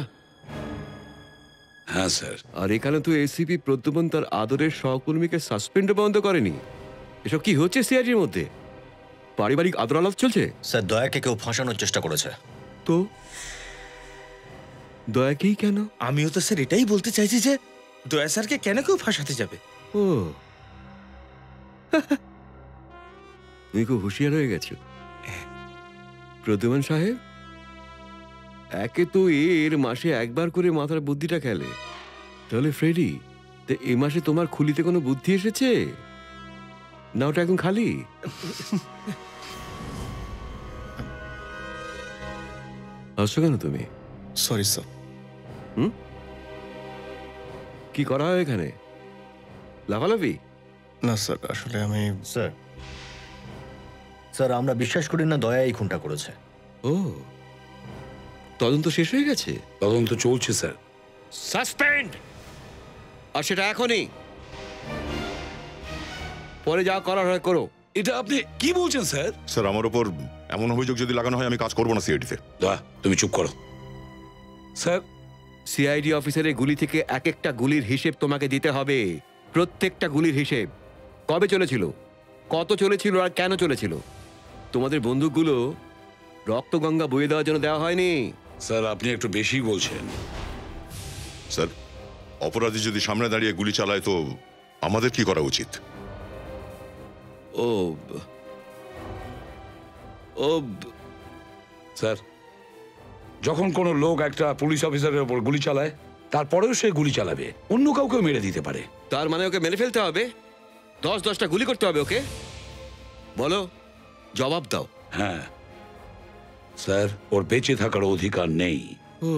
হ্যাঁ স্যার। আর এখানে তো এসিপি প্রদ্যুমন তার আদরের সহকর্মীকে সাসপেন্ড বন্ধ করেনি। এসব কি হচ্ছে সিআইডির মধ্যে? পারিবারিক আদর আলাপ চলছে। স্যার, দয়াকে কেউ ফাঁসানোর চেষ্টা করেছে। তো দয়াকেই কেন? আমিও তো স্যার এটাই বলতে চাইছি যে দয়া স্যারকে কেন কেউ ফাঁসাতে যাবে। ও তুমি খুব হুঁশিয়ার হয়ে গেছো প্রদ্যুমন সাহেব। একে তো এর মাসে একবার করে মাথার বুদ্ধিটা খেলে, তাহলে ফ্রেডি, তো এই মাসে তোমার খুলিতে কোনো বুদ্ধি এসেছে না? ওটা এখন খালি? হাসছো কেন তুমি? Sorry sir. কি করা হয় এখানে? লাফালাফি? না স্যার, আসলে আমি স্যার স্যার আমরা বিশ্বাস করি না দয়া এই খুনটা করেছে। ও, তদন্ত শেষ হয়ে গেছে? তদন্ত চলছে স্যার। সাসপেন্ড! আর সেটা এখনই, পরে যা করার হয় করো। এটা আপনি কি বলছেন স্যার? স্যার আমার ওপর এমন অভিযোগ যদি লাগানো হয় আমি কাজ করবো না সিআইডিতে। তুমি চুপ করো। স্যার, সিআইডি অফিসারের গুলি থেকে এক একটা গুলির হিসেব তোমাকে দিতে হবে। প্রত্যেকটা গুলির হিসেব। কবে চলেছিল, কত চলেছিল আর কেন চলেছিল। তোমাদের বন্দুকগুলো রক্তগঙ্গা বয়ে দেওয়ার জন্য দেওয়া হয়নি। স্যার আপনি একটু বেশি বলছেন। স্যার অপরাধী যদি সামনে দাঁড়িয়ে গুলি চালায় তো আমাদের কি করা উচিত? স্যার যখন কোনো লোক একটা পুলিশ অফিসারের উপর গুলি চালায় তারপরেও সে গুলি চালাবে, অন্য কাউকেও মেরে দিতে পারে। তার মানে ওকে মেরে ফেলতে হবে? 10-10টা গুলি করতে হবে ওকে? বলো, জবাব দাও। হ্যাঁ স্যার, ওর বেঁচে থাকার অধিকার নেই। ও,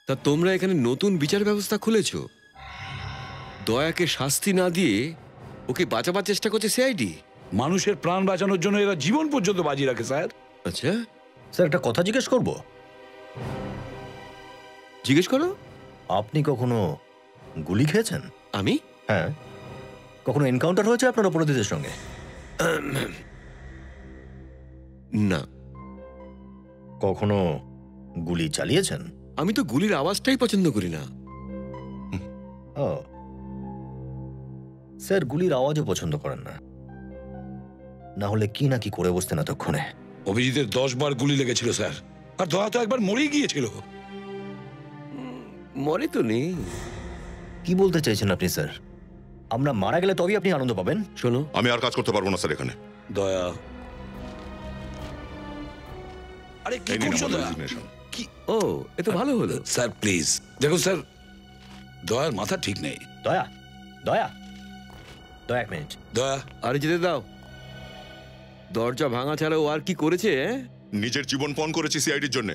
তা তোমরা এখানে নতুন বিচার ব্যবস্থা খুলেছো? দয়াকে শাস্তি না দিয়ে ওকে বাঁচাবার চেষ্টা করছে সিআইডি? মানুষের প্রাণ বাঁচানোর জন্য এরা জীবন পর্যন্ত বাজি রাখে স্যার। আচ্ছা স্যার একটা কথা জিজ্ঞেস করব? জিজ্ঞেস করো। আপনি কখনো গুলি খেয়েছেন? আমি? হ্যাঁ। কখনো এনকাউন্টার হয়েছে আপনার অপরাধীদের সঙ্গে? না। কখনো গুলি চালিয়েছেন? আমি তো গুলির আওয়াজটাই পছন্দ করি না। ও স্যার, গুলির আওয়াজও পছন্দ করেন না? না হলে কি না কি করে বসতেন এতক্ষণে। অভিজিতের 10 বার গুলি লেগেছিল স্যার, আর দয়া তো একবার মরেই গিয়েছিল। মরে তো নেই। কি বলতে চাইছেন আপনি স্যার? আমরা মারা গেলে তবেই আপনি আনন্দ পাবেন? শোনো, আমি আর কাজ করতে পারবো না স্যার এখানে। দয়া, আরে কি করছো দয়া? কি? ও, এ তো ভালো হলো। স্যার প্লিজ দেখো স্যার, দয়ার মাথা ঠিক নেই। দয়া, দয়া, দয়া এক মিনিট। দয়া, আরে যেতে দাও। দরজা ভাঙা ছাড়া ও আর কি করেছে? নিজের জীবন পণ করেছি সিআইডির জন্য।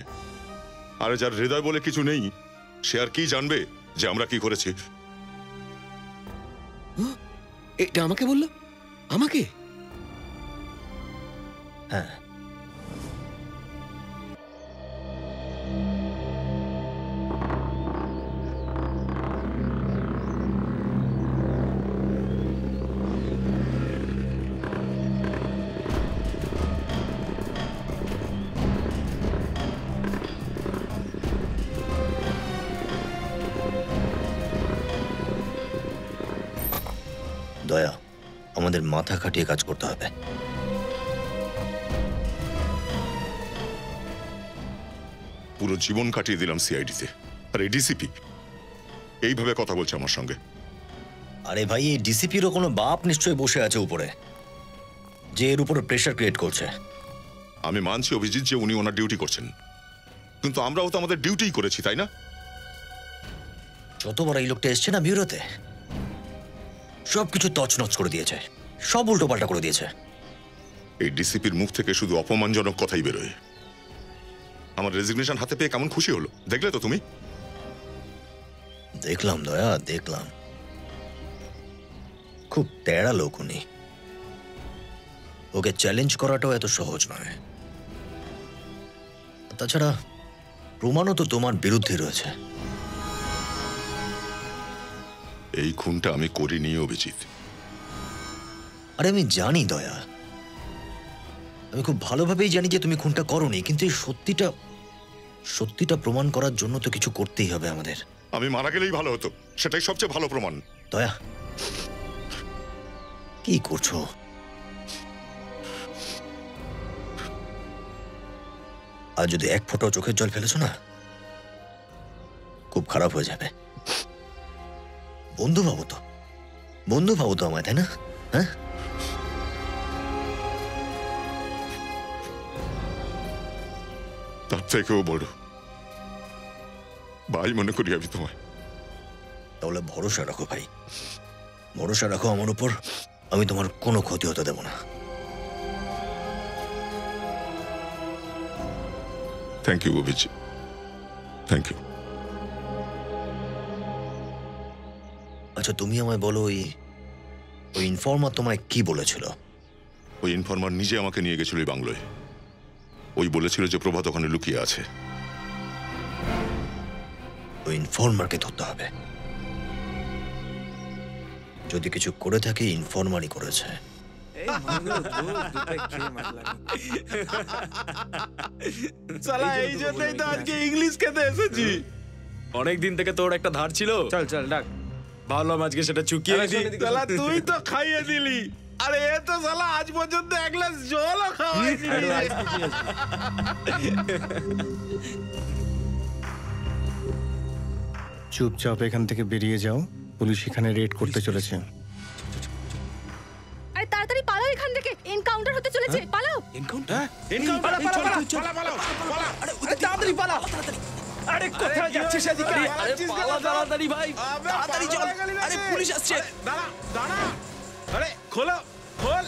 আরে যার হৃদয় বলে কিছু নেই সে আর কি জানবে যে আমরা কি করেছি? এটা আমাকে বললো? আমাকে? হ্যাঁ। দয়া, আমাদের মাথা খাটিয়ে কাজ করতে হবে। পুরো জীবন কাটিয়ে দিলাম সিআইডিতে, আর এই ডিসিপি এইভাবে কথা বলছে আমার সঙ্গে। আরে ভাই, এই ডিসিপিরও কোনো বাপ নিশ্চয়ই বসে আছে উপরে, যে এর উপরে প্রেশার ক্রিয়েট করছে। আমি মানছি অভিজিৎ যে উনি ওনার ডিউটি করছেন, কিন্তু আমরাও তো আমাদের ডিউটিই করেছি, তাই না? যতবার এই লোকটা এসছে না ব্যুরোতে, সবকিছু তছনছ করে দিয়েছে, সব উল্টোপাল্টা করে দিয়েছে। এই ডিসিপির মুখ থেকে শুধু অপমানজনক কথাই বেরোয়। আমার রেজিগনেশন হাতে পেয়ে কেমন খুশি হলো দেখলে তো তুমি? দেখলাম দয়া, দেখলাম। খুব তেড়া লোক উনি। ওকে চ্যালেঞ্জ করাটাও এত সহজ নয়। তাছাড়া প্রমাণও তো তোমার বিরুদ্ধে রয়েছে। এই খুনটা আমি করিনি অভিজিৎ। আরে আমি জানি দয়া, আমি খুব ভালোভাবেই জানি যে তুমি খুনটা করোনি, কিন্তু এই সত্যিটা প্রমাণ করার জন্য তো কিছু করতেই হবে আমাদের। আমি মারা গেলেই ভালো হতো, সেটাই সবচেয়ে ভালো প্রমাণ। দয়া, কি করছো? আর যদি এক ফোঁটা চোখের জল ফেলেছো না, খুব খারাপ হয়ে যাবে। বন্ধু ভাবো তো আমায়, তাই না? হ্যাঁ, তার থেকেও বড় ভাই মনে করি আমি তোমায়। তাহলে ভরসা রাখো ভাই, ভরসা রাখো আমার উপর, আমি তোমার কোনো ক্ষতি হতে দেব না। Thank you Abhijit, thank you. আচ্ছা তুমি আমায় বলো, ওই ইনফর্মার তোমায় কি বলেছিল? ওই ইনফর্মার নিজে আমাকে নিয়ে গেছিল ওই বাংলোয়। ওই বলেছিল যে প্রভাত ওখানে লুকিয়ে আছে। ওই ইনফর্মারকে ধরতে হবে। যদি কিছু করে থাকে ইনফর্মারই করেছে। এই জন্যই তো আজকে ইংলিশ খেতে এসেছি। অনেক দিন থেকে তোর একটা ধার ছিল। চল চল ডাক। ভাবলাম আজকে সেটা চুকিয়ে দিই। শালা তুই তো খাইয়ে দিলি। আরে এ তো শালা আজ পর্যন্ত এক গ্লাস জলও খাওয়ায়নি। চুপচাপ এখান থেকে বেরিয়ে যাও, পুলিশ এখানে রেড করতে চলেছে। আরে তাড়াতাড়ি পালাও এখান থেকে, এনকাউন্টার হতে চলেছে। পালাও। এনকাউন্টার? পালা পালা পালা। আরে তাড়াতাড়ি পালা। আরে কোথায় যাচ্ছিস এদিকে? আরে পালা তাড়াতাড়ি ভাই, তাড়াতাড়ি চল। আরে পুলিশ আসছে। দাঁড়া দাঁড়া। আরে খোলো, খোল।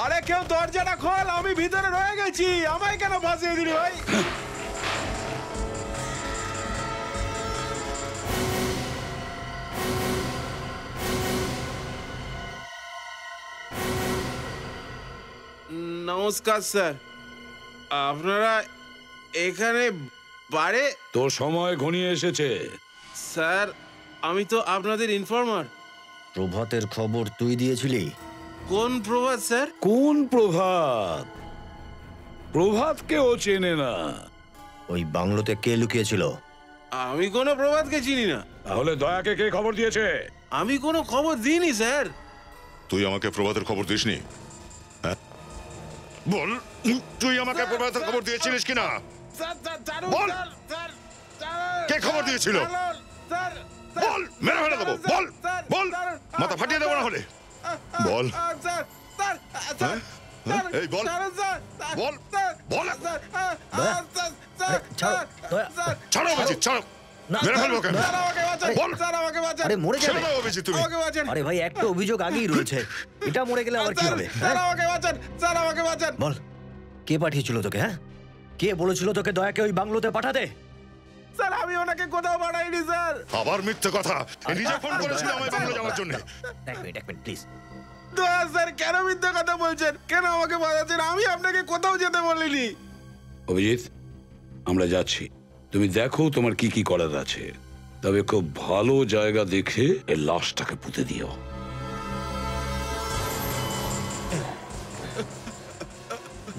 আরে কেউ দরজাটা খোল, আমি ভিতরে রয়ে গেছি। আমায় কেন ফাঁসিয়ে দিলি ভাই? নমস্কার স্যার, আপনারা এখানে বারে? তোর সময় ঘনিয়ে এসেছে। স্যার আমি তো আপনাদের ইনফর্মার। প্রভাতের খবর তুই দিয়েছিলি? কোন প্রভাত স্যার? কোন প্রভাত? প্রভাতকে ও চেনে না। ওই বাংলোতে কে লুকিয়েছিল? আমি কোনো প্রভাতকে চিনি না। তাহলে দয়াকে কে খবর দিয়েছে? আমি কোনো খবর দিইনি স্যার। তুই আমাকে প্রভাতের খবর দিসনি? হ্যাঁ? বল, তুই আমাকে প্রভাতের খবর দিয়েছিলিস কিনা? বল, কে খবর দিয়েছিল? বল, মেরে ফেলে দেবো। বল বল, মাথা ফাটিয়ে দেবো না হলে। বল, এই বল, বল বল। ছাড়ো অভিজিৎ, ছাড়ো। মেরে ফেলবো কেন? বল। আরে মরে যাবে। অভিজিৎ তুমি। আরে ভাই একটা অভিযোগ আগেই রয়েছে, এটা মরে গেলে আবার কি হবে? বল, কে পাঠিয়েছিল তোকে? হ্যাঁ, কে বলেছিল তোকে দয়াকে ওই বাংলোতে পাঠাতে? স্যার আমি ওনাকে কোথাও পাঠাইনি স্যার। আবার মিথ্যে কথা। নিজে ফোন করেছিল আমায় বাংলো যাওয়ার জন্য। এক মিনিট প্লিজ। দয়া স্যার কেন মিথ্যে কথা বলছেন? কেন আমাকে পাঠাচ্ছেন? আমি আপনাকে কোথাও যেতে বলিনি। অভিজিৎ, আমরা যাচ্ছি। তুমি দেখো তোমার কি কি করার আছে, তবে খুব ভালো জায়গা দেখে এই লাশটাকে পুঁতে দিও।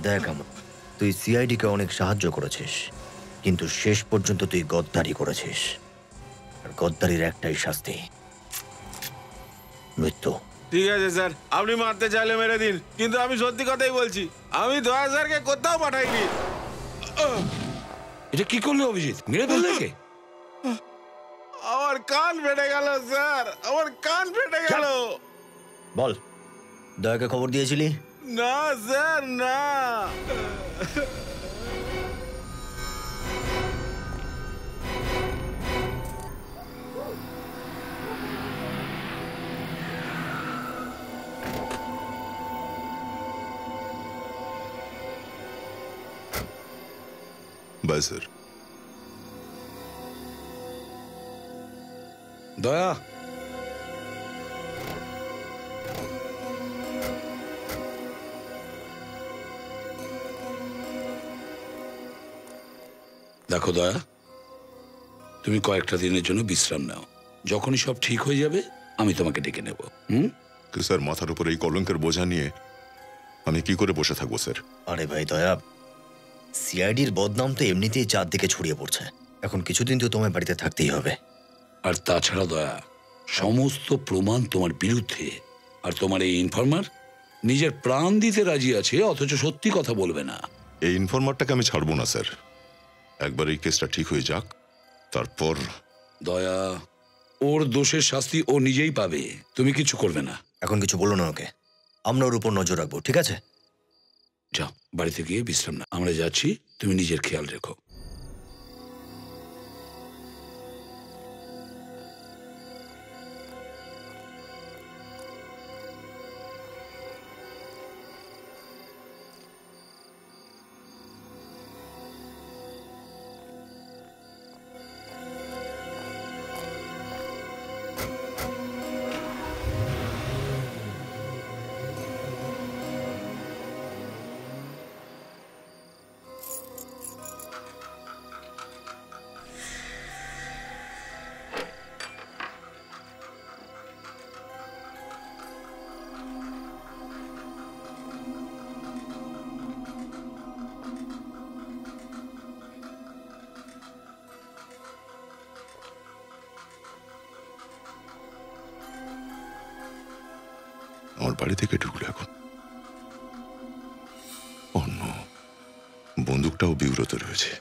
দেখ আমার, তুই সিআইডি কে অনেক সাহায্য করেছিস, কিন্তু শেষ পর্যন্ত তুই গদ্দারি করেছিস। আর গদ্দারির একটাই শাস্তি, মৃত্যু। ঠিক আছে স্যার, আপনি মারতে চাইলে মেরে দিন, কিন্তু আমি সত্যি কথাই বলছি, আমি দয়া স্যারকে কোথাও পাঠাইনি। এটা কি করলে অভিজিৎ? মেরে ফেললে কে? আমার কান ফেটে গেল স্যার, আমার কান ফেটে গেল। বল, দয়াকে খবর দিয়েছিলি? না স্যার না। Bye sir. দয়া, দেখো দয়া, তুমি কয়েকটা দিনের জন্য বিশ্রাম নাও। যখনই সব ঠিক হয়ে যাবে আমি তোমাকে ডেকে নেব। স্যার মাথার উপর এই কলঙ্কের বোঝা নিয়ে আমি কি করে বসে থাকবো স্যার? আরে ভাই দয়া, সিআইডির বদনাম তো এমনিতেই চারদিকে ছড়িয়ে পড়ছে। এখন কিছুদিন তো তোমার বাড়িতে থাকতেই হবে। আর তাছাড়া দয়া, সমস্ত প্রমাণ তোমার বিরুদ্ধে। আর তোমার এই ইনফর্মার নিজের প্রাণ দিতে রাজি আছে, অথচ সত্যি কথা বলবে না। এই ইনফর্মারটাকে আমি ছাড়বো না স্যার। একবার এই কেসটা ঠিক হয়ে যাক, তারপর। দয়া, ওর দোষের শাস্তি ও নিজেই পাবে, তুমি কিছু করবে না। এখন কিছু বলো না ওকে, আমরা ওর উপর নজর রাখবো, ঠিক আছে? যাও বাড়িতে গিয়ে বিশ্রাম না, আমরা যাচ্ছি, তুমি নিজের খেয়াল রেখো। আমার বাড়ি থেকে ঢুকলো এখন। অন্য বন্দুকটাও বিব্রত রয়েছে।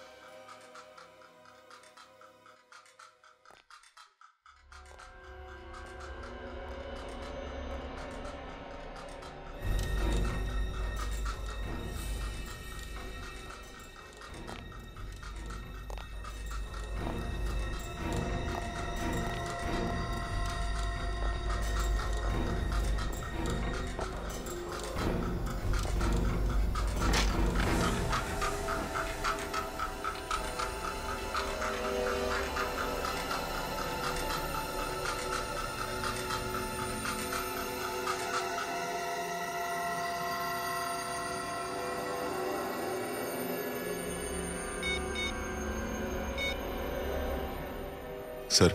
স্যার,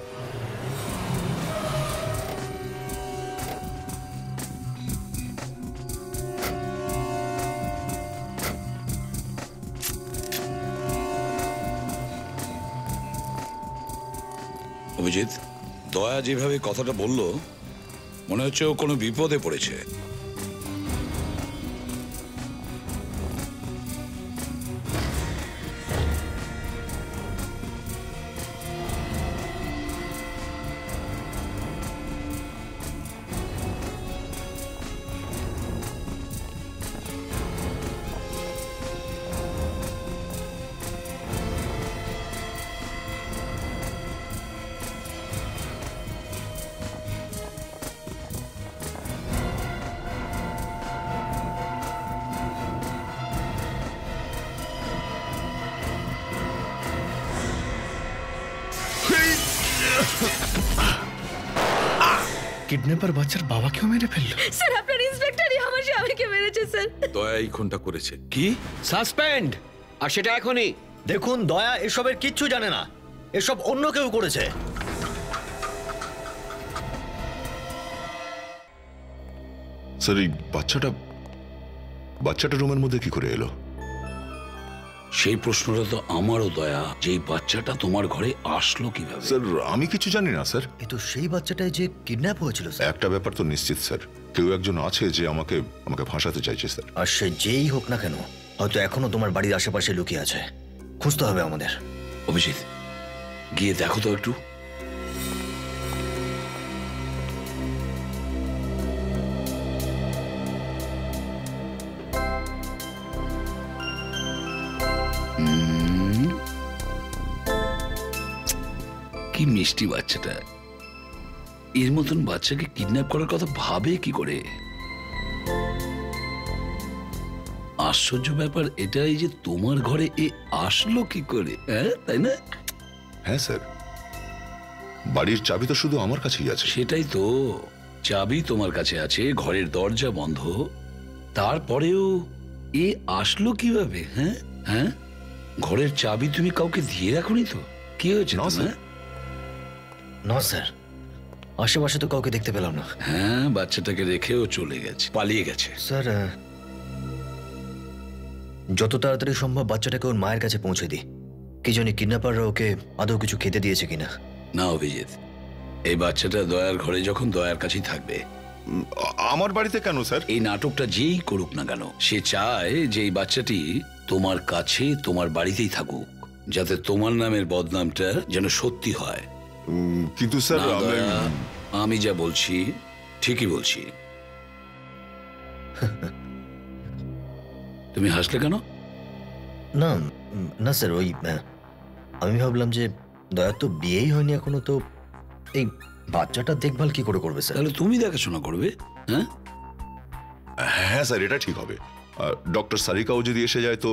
অভিজিৎ, দয়া যেভাবে কথাটা বলল মনে হচ্ছে ও কোনো বিপদে পড়েছে। কিডন্যাপার বাচ্চার বাবাকেও মেরে ফেললো। স্যার, আপনার ইন্সপেক্টরই আমার স্বামীকে মেরেছে স্যার। দয়া এই খুনটা করেছে। কি? সাসপেন্ড! আর সেটা এখনই। দেখুন, দয়া এসবের কিচ্ছু জানে না, এসব অন্য কেউ করেছে। স্যার, এই বাচ্চাটা রুমের মধ্যে কি করে এলো? সেই প্রশ্নটা তো আমারও দয়া, যে এই বাচ্চাটা তোমার ঘরে আসলো কিভাবে? স্যার, আমি কিছু জানি না স্যার। এ তো সেই বাচ্চাটাই যে কিডন্যাপ হয়েছিল স্যার। একটা ব্যাপার তো নিশ্চিত স্যার, কেউ একজন আছে যে আমাকে ফাঁসাতে চাইছে স্যার। আর সে যেই হোক না কেন, হয়তো এখনো তোমার বাড়ির আশেপাশে লুকিয়ে আছে। খুঁজতে হবে আমাদের। অভিজিৎ, গিয়ে দেখো তো একটু। কি মিষ্টি বাচ্চাটা, এর মতন বাচ্চাকে কিডন্যাপ করার কথা ভাবে কি করে? আশ্চর্য ব্যাপার এটাই যে তোমার ঘরে এ আসলো কি করে, হ্যাঁ তাই না? হ্যাঁ স্যার, বাড়ির চাবি তো শুধু আমার কাছেই আছে। সেটাই তো, চাবি তোমার কাছে আছে, ঘরের দরজা বন্ধ, তারপরেও এ আসলো কিভাবে? হ্যাঁ হ্যাঁ, ঘরের চাবি তুমি কাউকে দিয়ে রাখোনি তো? কি হয়েছে? না স্যার, না স্যার, আশেপাশে তো কাউকে দেখতে পেলাম না। হ্যাঁ, বাচ্চাটাকে রেখেও চলে গেছে, পালিয়ে গেছে। স্যার, যত তাড়াতাড়ি সম্ভব বাচ্চাটাকে ওর মায়ের কাছে পৌঁছে দিই। কি জানি কিডন্যাপাররা ওকে আদৌ কিছু খেতে দিয়েছে কিনা। না অভিজিৎ, এই বাচ্চাটা দয়ার ঘরে যখন দয়ার কাছেই থাকবে। আমার বাড়িতে কেন স্যার? এই নাটকটা যেই করুক না কেন, সে চায় যে এই বাচ্চাটি তোমার কাছে, তোমার বাড়িতেই থাকুক, যাতে তোমার নামের বদনামটা যেন সত্যি হয়। কিন্তু স্যার, আমি যা বলছি ঠিকই বলছি। তুমি হাসলে কেন? না না স্যার, ওই আমি ভাবলাম যে দয়া তো বিয়েই হয়নি এখনো, তো এই বাচ্চাটা দেখভাল কি করে করবে স্যার? তাহলে তুমি দেখাশোনা করবে? হ্যাঁ হ্যাঁ স্যার, এটা ঠিক হবে। ডক্টর সারিকাও যদি এসে যায় তো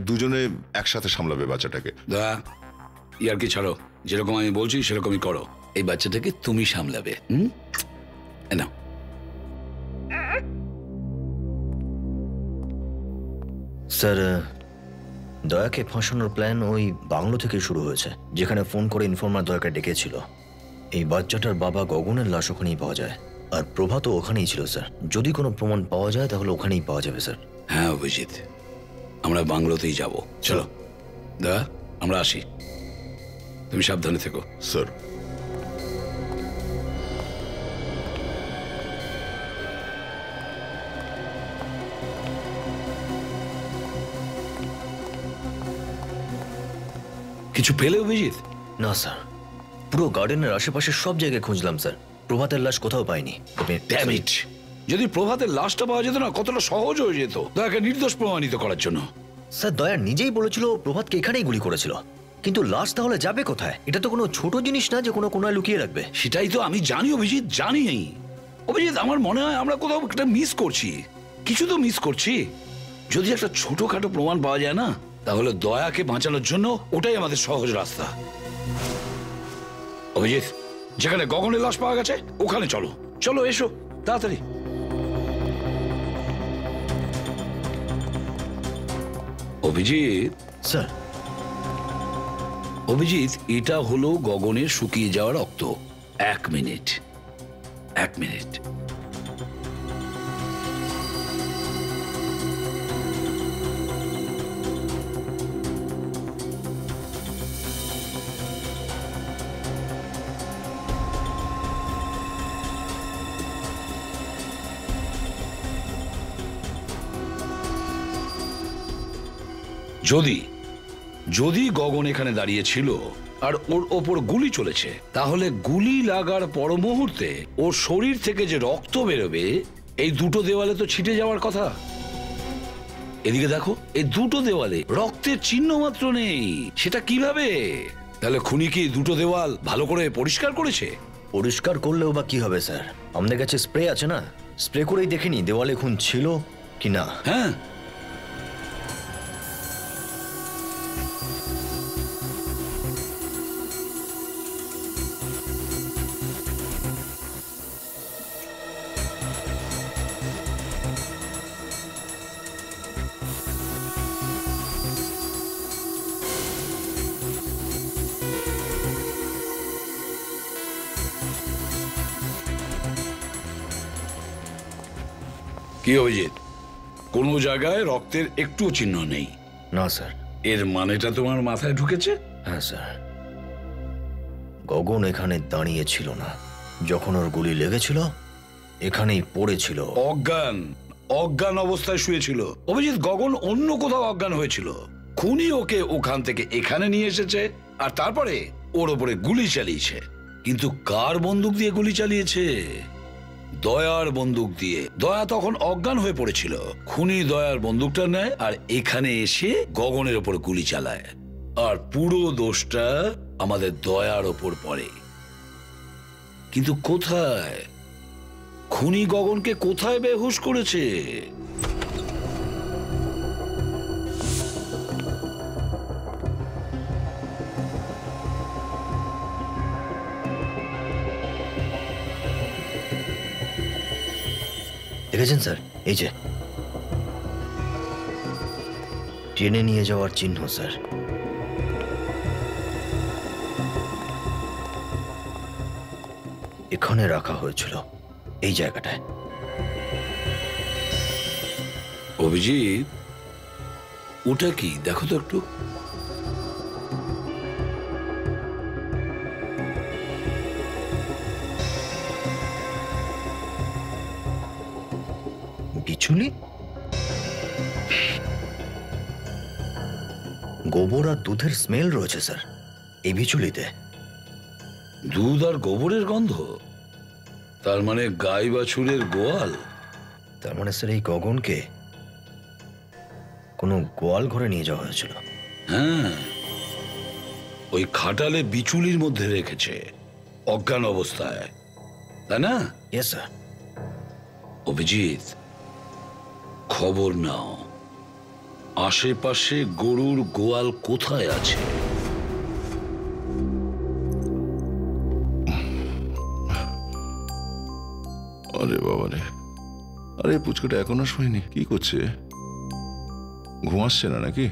দুজনে একসাথে সামলাবে বাচ্চাটাকে। দয়া, ইয়ার কি ছাড়ো, যেরকম আমি বলছি সেরকমই করো। এই বাচ্চাটাকে তুমি সামলাবে। না স্যার, দয়াকে ফাঁসানোর প্ল্যান ওই বাংলো থেকে শুরু হয়েছে, যেখানে ফোন করে ইনফর্মার দয়াকে ডেকেছিল। এই বাচ্চাটার বাবা গগনের লাশ ওখানেই পাওয়া যায়, আর প্রভাতও ওখানেই ছিল স্যার। যদি কোনো প্রমাণ পাওয়া যায় তাহলে ওখানেই পাওয়া যাবে স্যার। হ্যাঁ অভিজিৎ, আমরা বাংলোতেই যাব। চলো দয়া, আমরা আসি। তুমি সাবধানে থেকো। স্যার। কিছু পেলে অভিজিৎ? না স্যার, পুরো গার্ডেনের আশেপাশে সব জায়গায় খুঁজলাম স্যার, প্রভাতের লাশ কোথাও পাইনি। Damn it! যদি প্রভাতের লাশটা পাওয়া যেত না, কতটা সহজ হয়ে যেত দয়াকে নির্দোষ প্রমাণিত করার জন্য। স্যার, দয়া নিজেই বলেছিল প্রভাতকে এখানেই গুলি করেছিল, কিন্তু লাশ তাহলে যাবে কোথায়? এটা তো কোনো ছোট জিনিস না যে কোনো কোনায় লুকিয়ে রাখবে। সেটাই তো আমি জানি অভিজিৎ, জানি। অভিজিৎ, আমার মনে হয় আমরা কোথাও একটা মিস করছি, কিছু তো মিস করছি। যদি একটা ছোটখাটো প্রমাণ পাওয়া যায় না, তাহলে দয়াকে বাঁচানোর জন্য ওটাই আমাদের সহজ রাস্তা। অভিজিৎ, যেখানে গগনের লাশ পাওয়া গেছে ওখানে চলো। চলো, এসো তাড়াতাড়ি। অভিজিৎ স্যার। অভিজিৎ, এটা হলো গগনের শুকিয়ে যাওয়া রক্ত। 1 মিনিট, 1 মিনিট। যদি যদি গগন এখানে দাঁড়িয়ে ছিল আর ওর ওপর গুলি চলেছে, তাহলে গুলি লাগার পর মুহূর্তে ওর শরীর থেকে যে রক্ত বেরোবে, এই দুটো দেওয়ালে তো ছিটে যাওয়ার কথা। এদিকে দেখো, এই দুটো দেওয়ালে রক্তের চিহ্ন মাত্র নেই। সেটা কিভাবে? তাহলে খুনি কি দুটো দেওয়াল ভালো করে পরিষ্কার করেছে? পরিষ্কার করলেও বা কি হবে স্যার, আমাদের কাছে স্প্রে আছে না, স্প্রে করেই দেখিনি দেওয়ালে খুন ছিল কি না। হ্যাঁ, কি অভিজিৎ, কোনো জায়গায় রক্তের একটু চিহ্ন নেই? না স্যার। এর মানেটা তোমার মাথায় ঢুকেছে? হ্যাঁ স্যার, গগন এখানে দাঁড়িয়ে ছিল না, যখন ওর গুলি লেগেছিল এখানেই পড়েছিল। অজ্ঞান, অজ্ঞান অবস্থায় শুয়েছিল। অভিজিৎ, গগন অন্য কোথাও অজ্ঞান হয়েছিল। খুনি ওকে ওখান থেকে এখানে নিয়ে এসেছে, আর তারপরে ওর ওপরে গুলি চালিয়েছে। কিন্তু কার বন্দুক দিয়ে গুলি চালিয়েছে? দয়ার বন্দুক দিয়ে। দয়া তখন অজ্ঞান হয়ে পড়েছিল। খুনি দয়ার বন্দুকটা নেয় আর এখানে এসে গগনের ওপর গুলি চালায়, আর পুরো দোষটা আমাদের দয়ার ওপর পড়ে। কিন্তু কোথায়? খুনি গগনকে কোথায় বেহুশ করেছে? দেখেছেন স্যার, এই যে ট্রেনে নিয়ে যাওয়ার চিহ্ন স্যার। এখানে রাখা হয়েছিল, এই জায়গাটায়। অভিজিৎ, ওটা কি দেখো তো একটু। বিচুলি, গোবর আর দুধের স্মেল রয়েছে স্যার এই বিচুলিতে। দুধ আর গোবরের গন্ধ? তার মানে গাই বাছুরের গোয়াল। তার মানে স্যার এই গগনকে কোনো গোয়াল ঘরে নিয়ে যাওয়া হয়েছিল। হ্যাঁ, ওই খাটালে বিচুলির মধ্যে রেখেছে অজ্ঞান অবস্থায়, তাই না? Yes sir. অভিজিৎ, খবর নাও আশেপাশে গরুর গোয়াল কোথায় আছে। আরে বাবা রে, আরে পুচকুটা এখনো শোয়নি, কি করছে? ঘুমাচ্ছে না নাকি?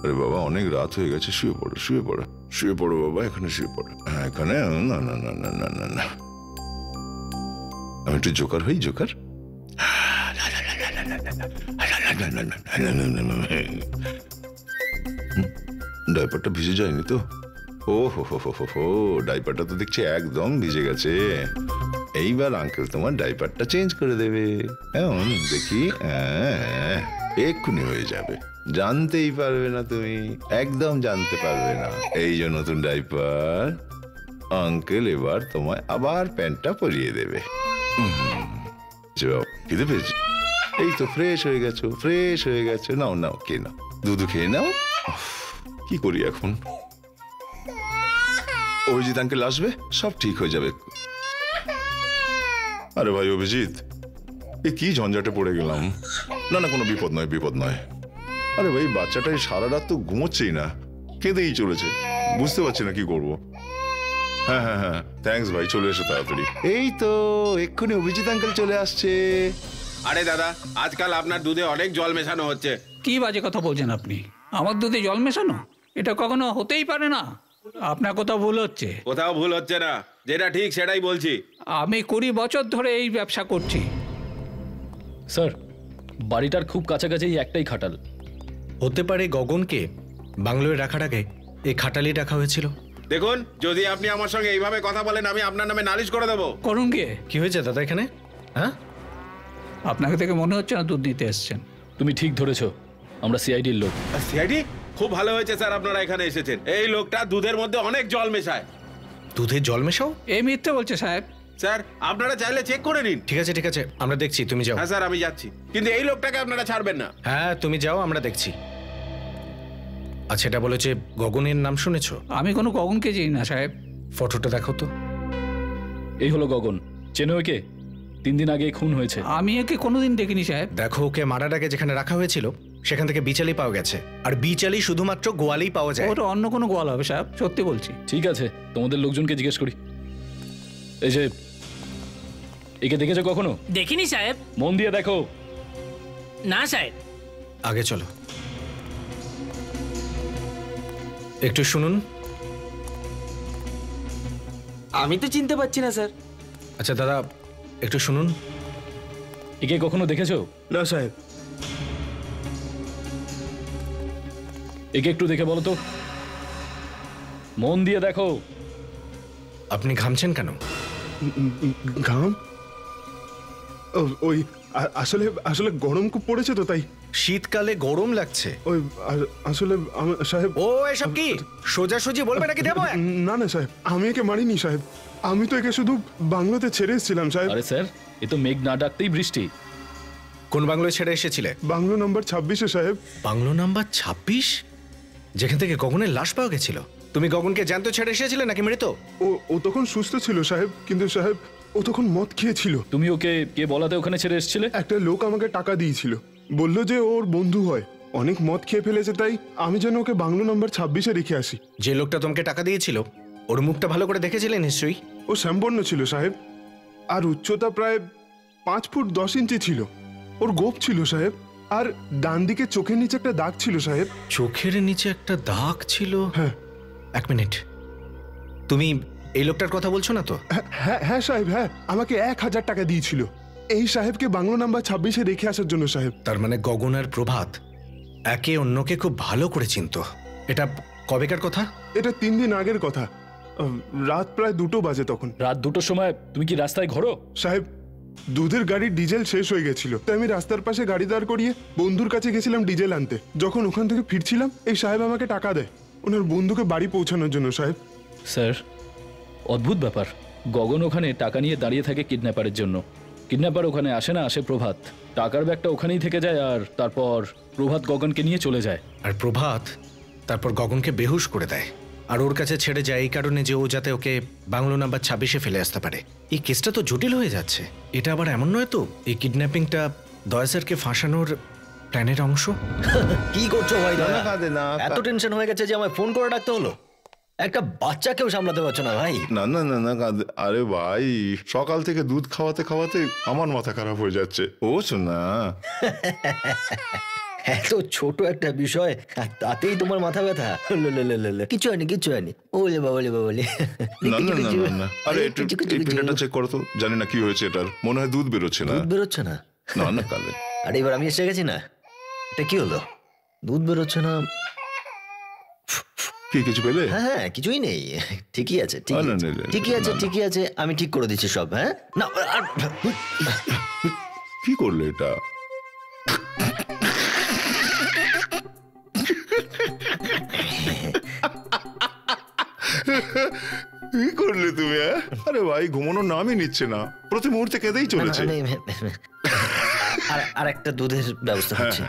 আরে বাবা, অনেক রাত হয়ে গেছে, শুয়ে পড়ো, শুয়ে পড়ো, শুয়ে পড়ো বাবা, এখানে শুয়ে পড়ো। হ্যাঁ, এখানে না না না না না না না, আমি একটু জোকার হই, জোকার। ডাইপারটা ভিজে যায়নি তো? ও হো হো হো হো হো, ডাইপারটা তো দেখছি একদম ভিজে গেছে। এইবার আঙ্কেল তোমার ডাইপারটা চেঞ্জ করে দেবে। এমন দেখি, এক্ষুনি হয়ে যাবে, জানতেই পারবে না তুমি, একদম জানতে পারবে না। এই যে নতুন ডাইপার, আঙ্কেল এবার তোমায় আবার প্যান্টটা পরিয়ে দেবে। খিদে পেয়েছি? এই তো ফ্রেশ হয়ে গেছো, ফ্রেশ হয়ে গেছো, নাও নাও, কে নাও, দুধ খেয়ে নাও। কি করি এখন? অভিজিৎ আঙ্কেল আসবে, সব ঠিক হয়ে যাবে। আরে ভাই অভিজিৎ, এ কি ঝঞ্ঝাটে পড়ে গেলাম। না না, কোনো বিপদ নয়, বিপদ নয়। আরে ভাই, বাচ্চাটাই সারা রাত তো ঘুমোচ্ছেই না, কেঁদেই চলেছে, বুঝতে পারছি না কি করবো। হ্যাঁ হ্যাঁ হ্যাঁ, থ্যাঙ্কস ভাই, চলে এসো তাড়াতাড়ি। এই তো এক্ষুনি অভিজিৎ আঙ্কেল চলে আসছে। আরে দাদা, আজকাল আপনার দুধে অনেক জল মেশানো হচ্ছে। কি বাজে কথা বলছেন আপনি? আমার দুধে জল মেশানো? এটা কখনো হতেই পারে না। আপনার কোথাও ভুল হচ্ছে। কোথাও ভুল হচ্ছে না, যেটা ঠিক সেটাই বলছি। আমি 20 বছর ধরে এই ব্যবসা করছি। স্যার, বাড়িটার খুব কাছাকাছি একটাই খাটাল। হতে পারে গগনকে বাংলোয় রাখার আগে এই খাটালি রাখা হয়েছিল। দেখুন, যদি আপনি আমার সঙ্গে এইভাবে কথা বলেন, আমি আপনার নামে নালিশ করে দেবো। করুন গিয়ে। কি হয়েছে দাদা এখানে? হ্যাঁ, আপনাকে থেকে মনে হচ্ছে না দুধ নিতে এসছেন। তুমি ঠিক ধরেছো, আমরা সিআইডির লোক। সিআইডি? খুব ভালো হয়েছে স্যার আপনারা এখানে এসেছেন। এই লোকটা দুধের মধ্যে অনেক জল মেশায়। দুধে জল মেশাও? এই মিথ্যে বলছে সাহেব। স্যার, আপনারা চাইলে চেক করে নিন। ঠিক আছে ঠিক আছে, আমরা দেখছি, তুমি যাও। হ্যাঁ স্যার, আমি যাচ্ছি, কিন্তু এই লোকটাকে আপনারা ছাড়বেন না। হ্যাঁ, তুমি যাও, আমরা দেখছি। আচ্ছা, এটা বলেছে গগনের নাম শুনেছো? আমি কোনো গগনকে চিনি না সাহেব। ফটোটা দেখো তো। এই হলো গগন, চেনো একে? 3 দিন আগে খুন হয়েছে। আমি একে কোনোদিন দেখিনি সাহেব। দেখো, ওকে মারার আগে যেখানে রাখা হয়েছিল সেখান থেকে বিচালি পাওয়া গেছে, আর বিচালি শুধুমাত্র গোয়ালেই পাওয়া যায়। ওটা অন্য কোনো গোয়াল হবে সাহেব, সত্যি বলছি। ঠিক আছে, তোমাদের লোকজনকে জিজ্ঞেস করি। এই যে, একে দেখেছো কখনো? দেখিনি সাহেব। মন দিয়ে দেখো। না সাহেব। আগে চলো, একটু শুনুন। আমি তো চিনতে পারছি না স্যার। আচ্ছা দাদা, একটু শুনুন। একে কখনো দেখেছো? না সাহেব। একে একটু দেখে বলো তো, মন দিয়ে দেখো। আপনি ঘামছেন কেন? ঘাম? ওই আসলে আসলে গরম খুব পড়েছে তো, তাই। শীতকালে গরম লাগছে? ওই আসলে সাহেব। ও, এসব কি সোজাসুজি বলবে নাকি দেবো? না না সাহেব, আমি একে মারিনি সাহেব, আমি তো একে শুধু বাংলোতে ছেড়ে এসেছিলাম সাহেব। আরে স্যার, এ তো মেঘ না ডাকতেই বৃষ্টি। কোন বাংলোয় ছেড়ে এসেছিলে? বাংলো নাম্বার 26-এ সাহেব। Bungalow number 26? যেখান থেকে গগনের লাশ পাওয়া গেছিল? তুমি গগনকে জ্যান্ত ছেড়ে এসেছিলে নাকি মৃত? ও তখন সুস্থ ছিল সাহেব, কিন্তু সাহেব ও তখন মদ খেয়েছিল। তুমি ওকে কে বলাতে ওখানে ছেড়ে এসেছিলে? একটা লোক আমাকে টাকা দিয়েছিল, বললো যে ওর বন্ধু হয়, অনেক মদ খেয়ে ফেলেছে, তাই আমি যেন ওকে বাংলো নাম্বার 26-এ রেখে আসি। যে লোকটা তোমাকে টাকা দিয়েছিল ওর মুখটা ভালো করে দেখেছিলে নিশ্চয়ই? ও শ্যামবর্ণ ছিল সাহেব, আর উচ্চতা প্রায় 5 ফুট 10 ইঞ্চি ছিল। ওর গোপ ছিল সাহেব, আর ডান দিকে চোখের নিচে একটা দাগ ছিল সাহেব। চোখের নিচে একটা দাগ ছিল? হ্যাঁ। 1 মিনিট, তুমি এই লোকটার কথা বলছো না তো? হ্যাঁ হ্যাঁ সাহেব, হ্যাঁ, আমাকে 1000 টাকা দিয়েছিল এই সাহেবকে বাংলো নাম্বার 26-এ রেখে আসার জন্য সাহেব। তার মানে গগন আর প্রভাত একে অন্যকে খুব ভালো করে চিনতো। এটা কবেকার কথা? এটা 3 দিন আগের কথা, রাত প্রায় 2টো বাজে তখন। রাত 2টোর সময় তুমি কি রাস্তায় ঘোরো? সাহেব, দুধের গাড়ির ডিজেল শেষ হয়ে গেছিল, তাই আমি রাস্তার পাশে গাড়ি দাঁড় করিয়ে বন্ধুর কাছে গেছিলাম ডিজেল আনতে। যখন ওখান থেকে ফিরছিলাম, এই সাহেব আমাকে টাকা দেয় ওনার বন্ধুকে বাড়ি পৌঁছানোর জন্য সাহেব। স্যার, অদ্ভুত ব্যাপার, গগন ওখানে টাকা নিয়ে দাঁড়িয়ে থাকে কিডন্যাপারের জন্য, কিডন্যাপার ওখানে আসে না, আসে প্রভাত। টাকার ব্যাগটা ওখানেই থেকে যায় আর তারপর প্রভাত গগনকে নিয়ে চলে যায়। আর প্রভাত তারপর গগনকে বেহুশ করে দেয় আর ওর কাছে ছেড়ে যায় এই কারণে যে ও যাতে ওকে বাংলো নাম্বার 26-এ ফেলে আসতে পারে। এই কেসটা তো জটিল হয়ে যাচ্ছে। এটা আবার এমন নয় তো এই কিডন্যাপিংটা দয়া স্যারকে ফাঁসানোর প্ল্যানের অংশ? কি করছো ভাই? এত টেনশন হয়ে গেছে যে আমায় ফোন করে ডাকতে হলো? একটা বাচ্চাকেও সামলাতে পারছো না ভাই? না না না না আরে ভাই, সকাল থেকে দুধ খাওয়াতে খাওয়াতে আমার মাথা খারাপ হয়ে যাচ্ছে। ও শোনা, এত ছোট একটা বিষয় তাতেই তোমার মাথা ব্যথা? কিছু হয়নি, কিছু হয়নি। ওলে বাবলে বাবলে। না না না না, আরে একটু পেটাটা চেক করো তো, জানি না কি হয়েছে এটার। মনে হয় দুধ বেরোচ্ছে না। দুধ বেরোচ্ছে না? না না কালে। আরে এবার আমি এসে গেছি না, এটা কি হলো? দুধ বেরোচ্ছে না? কি কিছু পেলে? হ্যাঁ হ্যাঁ, কিছুই নেই, ঠিকই আছে, ঠিকই আছে, ঠিকই আছে, আমি ঠিক করে দিচ্ছি সব। হ্যাঁ না, কি করলে এটা? কি করলে তুমি? আরে ভাই, ঘুমানোর নামই নিচ্ছে না, প্রতি মুহূর্তে কেঁদেই চলেছে। আর একটা দুধের ব্যবস্থা হচ্ছে।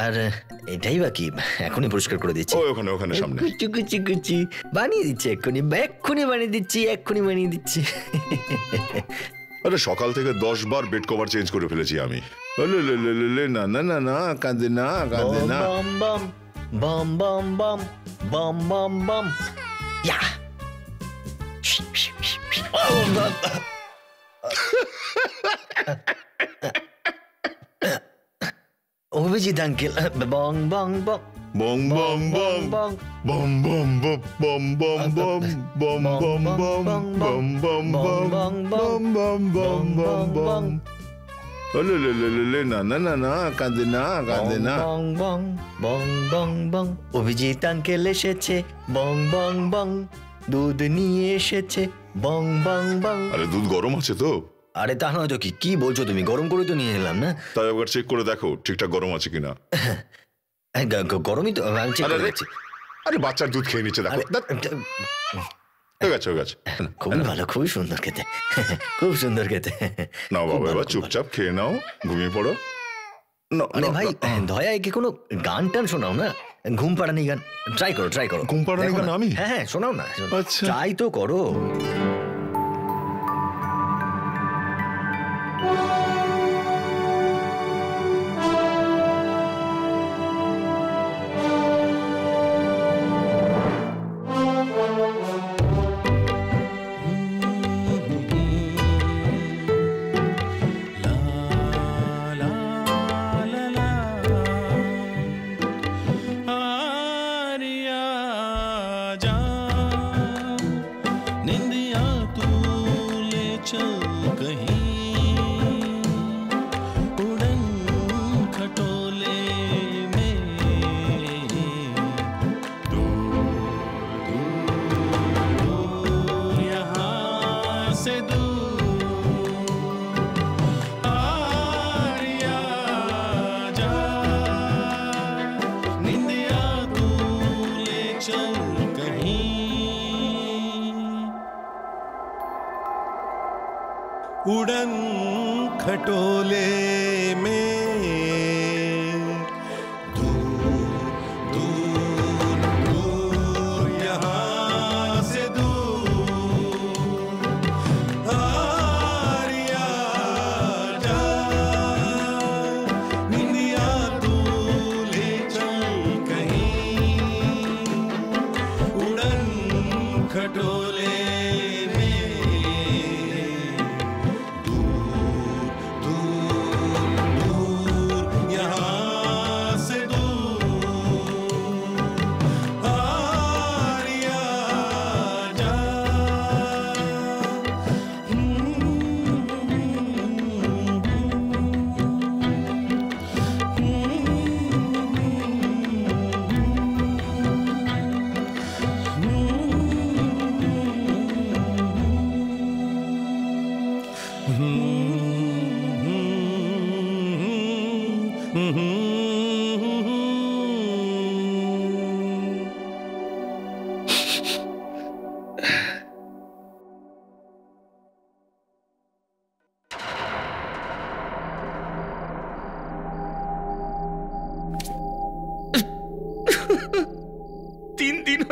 আর এটাই বাকি, এখনই পরিষ্কার করে দিচ্ছি। ওখানে ওখানে সামনে কুচি কুচি কুচি বানিয়ে দিচ্ছি, এক্ষুনি বানিয়ে দিচ্ছি, এক্ষুনি বানিয়ে দিচ্ছি। আরে সকাল থেকে 10 বার বেড কভার চেঞ্জ করে ফেলেছি আমি। না না না না, কাঁদে না, কাঁদে না। বাম বাম বাম বাম বাম বাম বাম বাম ইয়া। অভিজিৎ আঙ্কেল, বং বং বং বং বং বং বং বম বম বম বম বম বম বম বম বম বম বম বম বম বম বম বম। না না না না, কাঁদে না, কাঁদে না। বং বং বং বং বং অভিজিৎ আঙ্কেল এসেছে, বং বং বং দুধ নিয়ে এসেছে, বং বং বং। আরে দুধ গরম আছে তো? আরে তা নয় তো কি, কি বলছো তুমি? গরম করে তো নিয়ে এলাম না। তাই একবার চেক করে দেখো ঠিকঠাক গরম আছে কিনা। গরমই তো, আমি চেক করে দেখছি। আরে বাচ্চার দুধ খেয়ে নিচ্ছে, দেখো। হয়ে গেছে, হয়ে গেছে। খুবই ভালো, খুবই সুন্দর খেতে, খুব সুন্দর খেতে। নাও বাবা, এবার চুপচাপ খেয়ে নাও, ঘুমিয়ে পড়ো। আরে ভাই দয়া, একে কোনো গান টান শোনাও না, ঘুম পাড়ানি গান। ট্রাই করো, ট্রাই করো। ঘুম পাড়ানি গান আমি? হ্যাঁ হ্যাঁ, শোনাও না, আচ্ছা ট্রাই তো করো। उड़न खटोले में दूर दूर दूर यहाँ से दूर आरिया जा निंदिया तू ले चल कहीं उड़न खटोले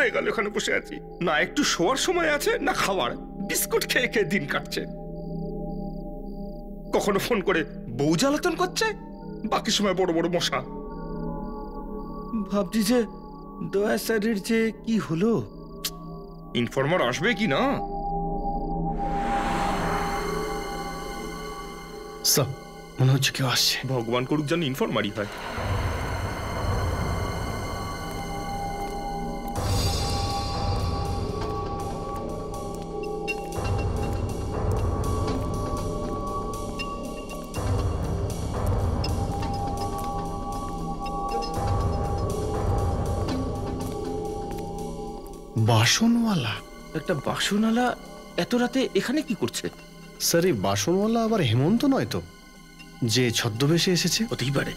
হয়ে গেল এখানে বসে আছি, না একটু শোয়ার সময় আছে না খাবার, বিস্কুট খেয়ে খেয়ে দিন কাটছে। কখনো ফোন করে বউ জ্বালাতন করছে, বাকি সময় বড় বড় মশা। ভাবছি যে দয়া স্যারের যে কি হলো, ইনফর্মার আসবে কি না। মনে হচ্ছে কেউ আসছে। ভগবান করুক যেন ইনফর্মারই হয়। বাসনওয়ালা? একটা বাসনওয়ালা এত রাতে এখানে কি করছে? স্যার এই বাসনওয়ালা আবার হেমন্ত নয় তো, যে ছদ্মবেশে এসেছে? হতেই পারে।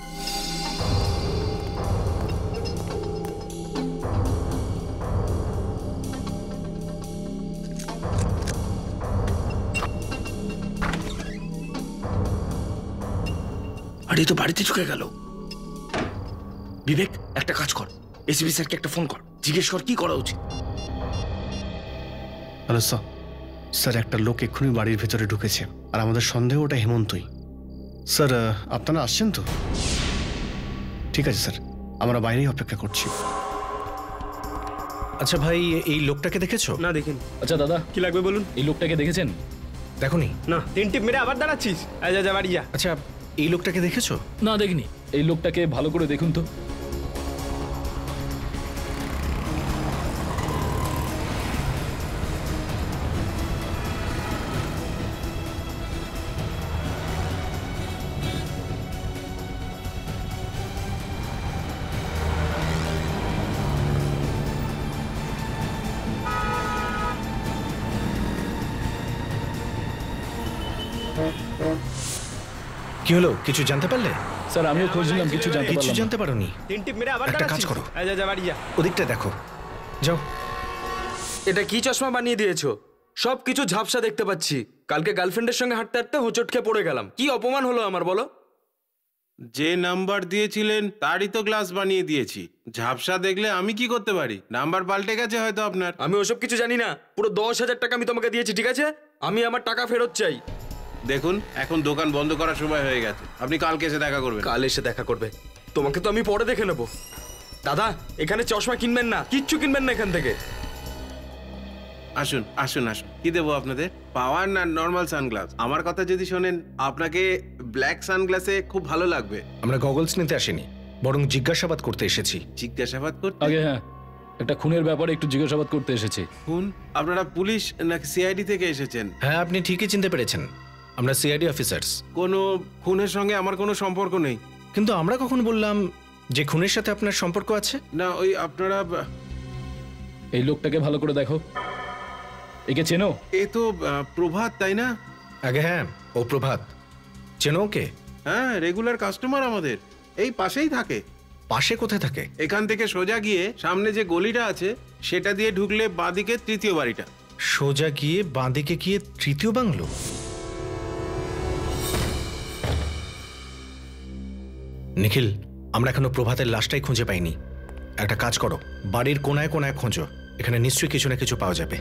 আরে তো বাড়িতে চুকে গেল। বিবেক, একটা কাজ কর, এসিপি স্যারকে একটা ফোন কর, জিজ্ঞেস কর কি করা উচিত। হ্যালো স্যার, স্যার একটা লোক এক্ষুনি বাড়ির ভেতরে ঢুকেছে, আর আমাদের সন্দেহ ওটা হেমন্তই। স্যার আপনারা আসছেন তো? ঠিক আছে স্যার, আমরা বাইরেই অপেক্ষা করছি। আচ্ছা ভাই, এই লোকটাকে দেখেছো? না দেখিনি। আচ্ছা দাদা, কি লাগবে বলুন? এই লোকটাকে দেখেছেন? দেখোনি? না। 3 টিপ মেরে আবার দাঁড়াচ্ছিস? যা বাড়ি যা। আচ্ছা, এই লোকটাকে দেখেছো? না দেখিনি। এই লোকটাকে ভালো করে দেখুন তো। কি হলো, কিছু জানতে পারলে? স্যার আমিও খোঁজ নিলাম, কিছু জানতে পারোনি? 3 টিপ মেরে আবার একটা কাজ করো, যা বাড়ি যা। ওদিকটা দেখো, যাও। এটা কি চশমা বানিয়ে দিয়েছো? সব কিছু ঝাপসা দেখতে পাচ্ছি। কালকে গার্লফ্রেন্ডের সঙ্গে হাঁটতে হাঁটতে হোঁচট খেয়ে পড়ে গেলাম। কি অপমান হলো আমার, বলো। যে নাম্বার দিয়েছিলেন তারই তো গ্লাস বানিয়ে দিয়েছি। ঝাপসা দেখলে আমি কি করতে পারি? নাম্বার পাল্টে গেছে হয়তো আপনার। আমি ওসব কিছু জানি না। পুরো 10,000 টাকা আমি তোমাকে দিয়েছি, ঠিক আছে? আমি আমার টাকা ফেরত চাই। দেখুন, এখন দোকান বন্ধ করার সময় হয়ে গেছে, আপনি কালকে এসে দেখা করবেন। কাল এসে দেখা করবে? তোমাকে তো আমি পরে দেখে নেবো। দাদা, এখানে চশমা কিনবেন না, কিচ্ছু কিনবেন না এখান থেকে। আসুন আসুন আসুন, কি দেবো আপনাদের? পাওয়ার না নর্মাল সানগ্লাস? আমার কথা যদি শোনেন, আপনাকে ব্ল্যাক সানগ্লাসে খুব ভালো লাগবে। আমরা গগলস নিতে আসিনি, বরং জিজ্ঞাসাবাদ করতে এসেছি। জিজ্ঞাসাবাদ করতে? আগে হ্যাঁ, একটা খুনের ব্যাপারে একটু জিজ্ঞাসাবাদ করতে এসেছি। খুন? আপনারা পুলিশ নাকি সিআইডি থেকে এসেছেন? হ্যাঁ, আপনি ঠিকই চিনতে পেরেছেন, আমরা সিআইডি অফিসার্স। কোনো খুনের সঙ্গে আমার কোনো সম্পর্ক নেই। কিন্তু আমরা কখন বললাম যে খুনের সাথে আপনার সম্পর্ক আছে? না, ওই আপনারা। এই লোকটাকে ভালো করে দেখো, একে চেনো? এ তো প্রভাত, তাই না? আগে হ্যাঁ, ও প্রভাত। চেনো ওকে? হ্যাঁ, রেগুলার কাস্টমার আমাদের, এই পাশেই থাকে। পাশে কোথায় থাকে? এখান থেকে সোজা গিয়ে সামনে যে গলিটা আছে সেটা দিয়ে ঢুকলে বাঁদিকে তৃতীয় বাড়িটা। সোজা গিয়ে বাঁদিকে গিয়ে তৃতীয় বাংলো? নিখিল, আমরা এখনো প্রভাতের লাশটাই খুঁজে পাইনি। একটা কাজ করো, বাড়ির কোনায় কোনায় খোঁজো, এখানে নিশ্চয়ই কিছু না কিছু পাওয়া যাবে।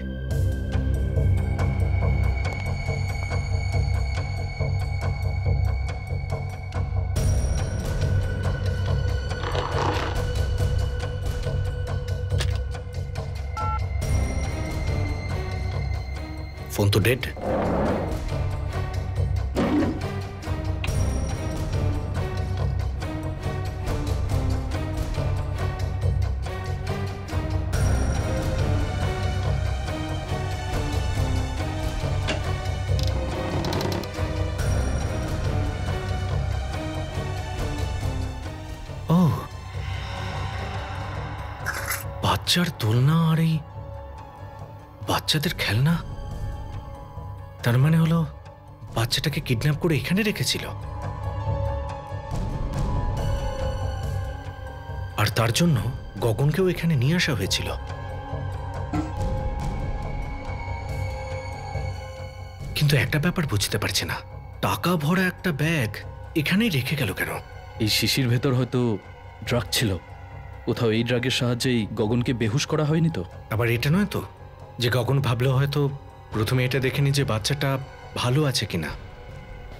ফোন তো ডেড। বাচ্চার দোলনা আর এই বাচ্চাদের খেলনা, তার মানে হলো বাচ্চাটাকে কিডন্যাপ করে এখানে রেখেছিল, আর তার জন্য গগনকেও এখানে নিয়ে আসা হয়েছিল। কিন্তু একটা ব্যাপার বুঝতে পারছি না, টাকা ভরা একটা ব্যাগ এখানেই রেখে গেল কেন? এই শিশির ভেতর হয়তো ড্রাগ ছিল। কোথাও এই ড্রাগের সাহায্যেই গগনকে বেহুশ করা হয়নি তো? আবার এটা নয় তো যে গগন ভাবলো হয়তো প্রথমে এটা দেখেনি যে বাচ্চাটা ভালো আছে কিনা।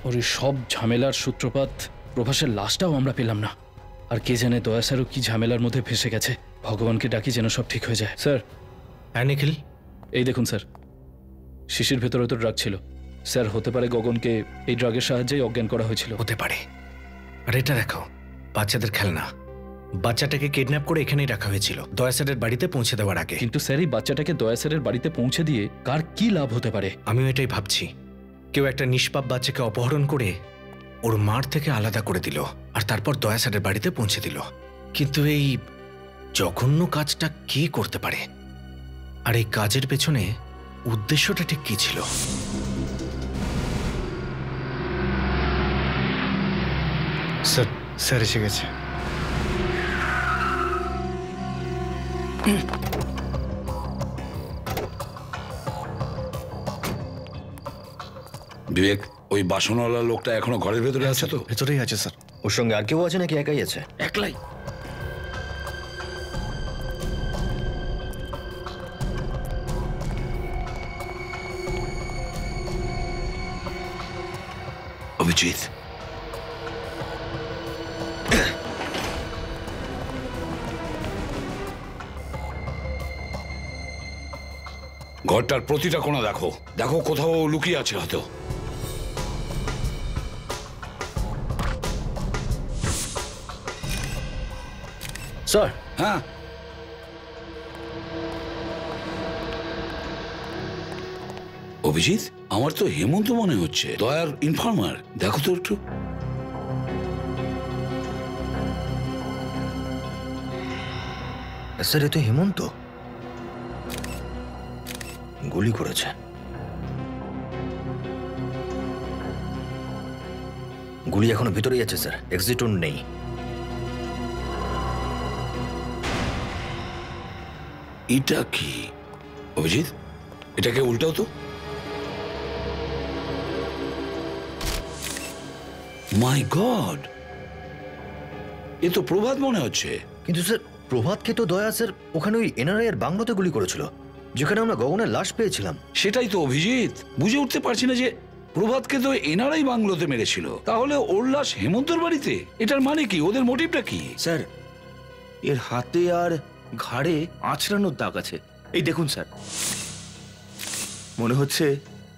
ওর এই সব ঝামেলার সূত্রপাত প্রভাসের লাশটাও আমরা পেলাম না। আর কে জানে দয়া স্যারও কি ঝামেলার মধ্যে ফেসে গেছে। ভগবানকে ডাকি যেন সব ঠিক হয়ে যায়। স্যার। হ্যাঁ নিখিল, এই দেখুন স্যার, শিশির ভেতরে তো ড্রাগ ছিল। স্যার হতে পারে গগনকে এই ড্রাগের সাহায্যেই অজ্ঞান করা হয়েছিল। হতে পারে। আর এটা দেখো, বাচ্চাদের খেলনা। বাচ্চাটাকে কিডন্যাপ করে এখানেই রাখা হয়েছিল দয়া স্যারের বাড়িতে পৌঁছে দেওয়ার আগে। কিন্তু স্যার এই বাচ্চাটাকে দয়া স্যারের বাড়িতে পৌঁছে দিয়ে কার কি লাভ হতে পারে? আমিও এটাই ভাবছি। কেউ একটা নিষ্পাপ বাচ্চাকে অপহরণ করে ওর মার থেকে আলাদা করে দিল আর তারপর দয়া স্যারের বাড়িতে পৌঁছে দিল। কিন্তু এই জঘন্য কাজটা কে করতে পারে? আর এই কাজের পেছনে উদ্দেশ্যটা ঠিক কি ছিল? স্যার, স্যার এসে গেছে। বিবেক, ওই বাসনওয়ালা লোকটা এখনো ঘরের ভেতরে আছে তো? ভেতরেই আছে স্যার। ওর সঙ্গে আর কেউ আছে নাকি একাই আছে? একলাই। অভিজিৎ, ঘরটার প্রতিটা কোণা দেখো, দেখো কোথাও লুকিয়ে আছে হয়তো। স্যার। হ্যাঁ, অভিজিৎ, আমার তো হেমন্ত মনে হচ্ছে, দয়ার ইনফর্মার। দেখো তো একটু। স্যার, এ তো হেমন্ত। গুলি করেছে। গুলি এখনো ভিতরেই আছে স্যার, এক্সিট নেই। এটা কি অভিজিৎ? এটাকে উল্টাও তো। মাই গড, এ তো প্রভাত মনে হচ্ছে। কিন্তু স্যার, প্রভাতকে তো দয়া স্যার ওখানে ওই এনআরআই এর বাংলোতে গুলি করেছিল, যেখানে আমরা গগনের লাশ পেয়েছিলাম। সেটাই তো অভিজিৎ, বুঝে উঠতে পারছি না যে প্রভাতকে তো এনআরআই বাংলোতে মেরেছিল, তাহলে ওর লাশ হেমন্তর বাড়িতে। এটার মানে কি? ওদের মোটিভটা কি? স্যার, এর হাতে আর ঘাড়ে আঁচড়ানোর দাগ আছে। এই দেখুন স্যার, মনে হচ্ছে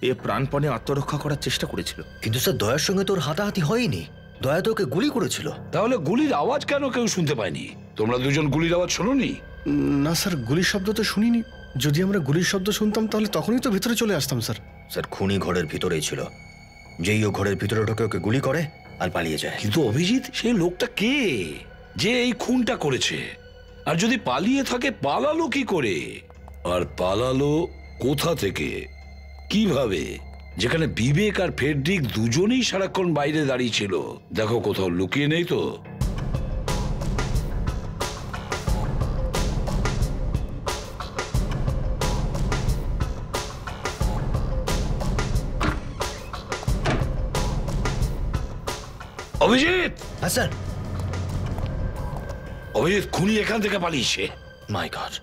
এ প্রাণপণে আত্মরক্ষা করার চেষ্টা করেছিল। কিন্তু স্যার, দয়ার সঙ্গে তোর হাতাহাতি হয়নি। দয়া তো ওকে গুলি করেছিল। তাহলে গুলির আওয়াজ কেন কেউ শুনতে পায়নি? তোমরা দুজন গুলির আওয়াজ শোনোনি? না স্যার, গুলির শব্দ তো শুনিনি। যদি আমরা গুলির শব্দ শুনতাম তাহলে তখনই তো ভেতরে চলে আসতাম স্যার। স্যার, খুনি ঘরের ভিতরেই ছিল। যেই ও ঘরের ভিতরে ঢোকে ওকে গুলি করে আর পালিয়ে যায়। কিন্তু অভিজিৎ, সেই লোকটা কে যে এই খুনটা করেছে? আর যদি পালিয়ে থাকে, পালালো কি করে? আর পালালো কোথা থেকে, কিভাবে? যেখানে বিবেক আর ফেডরিক দুজনেই সারাক্ষণ বাইরে দাঁড়িয়ে ছিল। দেখো কোথাও লুকিয়ে নেই তো? অভিজিৎ! হ্যাঁ স্যার। অভিজিৎ, খুনি এখান থেকে পালিয়েছে। মাই গড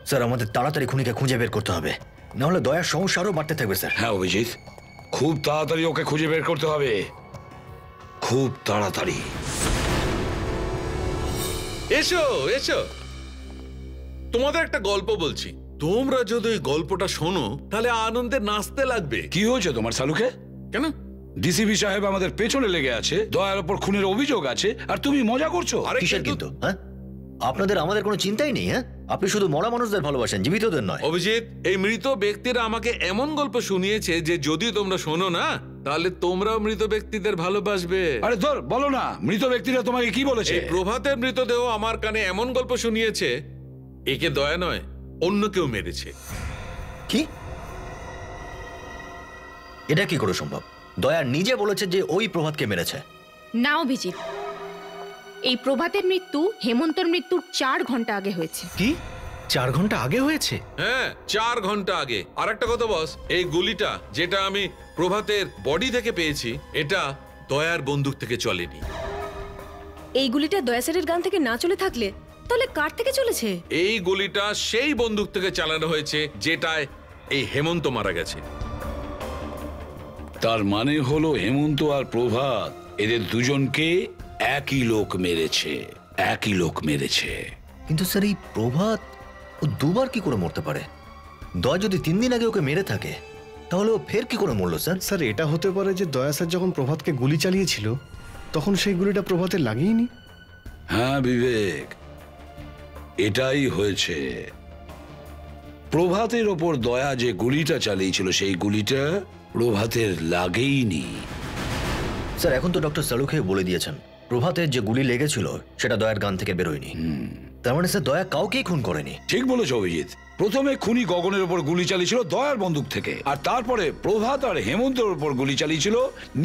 স্যার, আমাদের তাড়াতাড়ি খুনিকে খুঁজে বের করতে হবে, নাহলে দয়ার সমস্যা আরও বাড়তে থাকবে স্যার। হ্যাঁ অভিজিৎ, খুব তাড়াতাড়ি ওকে খুঁজে বের করতে হবে, খুব তাড়াতাড়ি। এসো এসো, তোমাদের একটা গল্প বলছি। তোমরা যদি ওই গল্পটা শোনো তাহলে আনন্দে নাচতে লাগবে। কি হয়েছে তোমার সালুকে? কেন? ডিসিপি সাহেব আমাদের পেছনে লেগে আছে, দয়ার উপর খুনের অভিযোগ আছে, আর তুমি মজা করছো। আরে কিসের কিন্তু? হ্যাঁ, আপনাদের আমাদের কোনো চিন্তাই নেই। হ্যাঁ, আপনি শুধু মরা মানুষদের ভালোবাসেন, জীবিতদের নয়। অভিজিৎ, এই মৃত ব্যক্তিরা আমাকে এমন গল্প শুনিয়েছে যে যদি তোমরা শোনো না তাহলে তোমরাও মৃত ব্যক্তিদের ভালোবাসবে। আরে ধর, বলো না, মৃত ব্যক্তিরা তোমাকে কি বলেছে? এই প্রভাতের মৃতদেহ আমার কানে এমন গল্প শুনিয়েছে একে দয়া নয় অন্য কেউ মেরেছে। কি? এটা কি করে সম্ভব? দয়া নিজে বলেছে যে ওই প্রভাতকে মেরেছে। না অভিজিৎ, এই প্রভাতের মৃত্যু হেমন্তর মৃত্যুর 4 ঘন্টা আগে হয়েছে। কি? 4 ঘন্টা আগে হয়েছে? হ্যাঁ, 4 ঘন্টা আগে। আর একটা কথা বস, এই গুলিটা যেটা আমি প্রভাতের বডি থেকে পেয়েছি এটা দয়ার বন্দুক থেকে চলেনি। এই গুলিটা দয়া স্যারের গান থেকে না চলে থাকলে তাহলে কার থেকে চলেছে? এই গুলিটা সেই বন্দুক থেকে চালানো হয়েছে যেটায় এই হেমন্ত মারা গেছে। তার মানে হলো হেমন্ত আর প্রভাত এদের দুজনকে একই লোক মেরেছে, একই লোক মেরেছে। কিন্তু স্যার এই প্রভাত ও দুবার কি করে মরতে পারে? দয়া যদি 3 দিন আগে ওকে মেরে থাকে তাহলে ও ফের কি করে মরলো স্যার? স্যার এটা হতে পারে যে দয়া স্যার যখন প্রভাতকে গুলি চালিয়েছিল তখন সেই গুলিটা প্রভাতের লাগেইনি। হ্যাঁ বিবেক, এটাই হয়েছে। প্রভাতের ওপর দয়া যে গুলিটা চালিয়েছিল সেই গুলিটা প্রভাতের লাগেইনি। স্যার এখন তো ডক্টর সালুখে বলে দিয়েছেন প্রভাতের যে গুলি লেগেছিল সেটা দয়ার গান থেকে বেরোয়নি। তার মানে স্যার দয়া কাউকেই খুন করেনি। ঠিক বলেছো অভিজিৎ। প্রথমে খুনি গগনের উপর গুলি চালিয়েছিল দয়ার বন্দুক থেকে, আর তারপরে প্রভাত আর হেমন্তের উপর গুলি চালিয়েছিল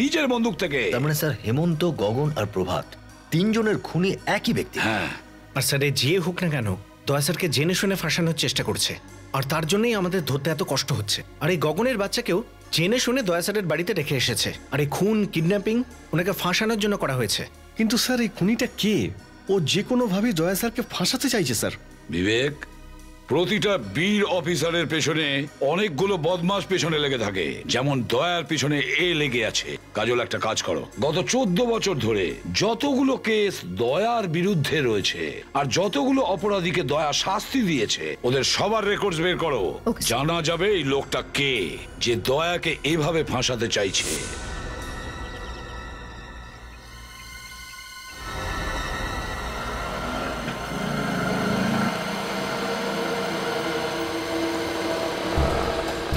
নিজের বন্দুক থেকে। তার মানে স্যার হেমন্ত, গগন আর প্রভাত 3 জনের খুনি একই ব্যক্তি। হ্যাঁ, আর স্যার যে হোক না কেন দয়া স্যারকে জেনে শুনে ফাঁসানোর চেষ্টা করছে, আর তার জন্যই আমাদের ধরতে এত কষ্ট হচ্ছে। আর এই গগনের বাচ্চাকেও জেনে শুনে দয়া স্যারের বাড়িতে রেখে এসেছে, আর এই খুন কিডন্যাপিং ওনাকে ফাঁসানোর জন্য করা হয়েছে। কিন্তু স্যার এই খুনিটা কে? ও যে কোনো ভাবে দয়া স্যারকে ফাঁসাতে চাইছে স্যার। বিবেক, প্রতিটা বীর অফিসারের পেছনে অনেকগুলো বদমাস পেছনে লেগে থাকে, যেমন দয়ার পিছনে এ লেগে আছে। কাজল একটা কাজ করো, গত 14 বছর ধরে যতগুলো কেস দয়ার বিরুদ্ধে রয়েছে আর যতগুলো অপরাধীকে দয়া শাস্তি দিয়েছে ওদের সবার রেকর্ডস বের করো। জানা যাবে এই লোকটা কে যে দয়াকে এভাবে ফাঁসাতে চাইছে।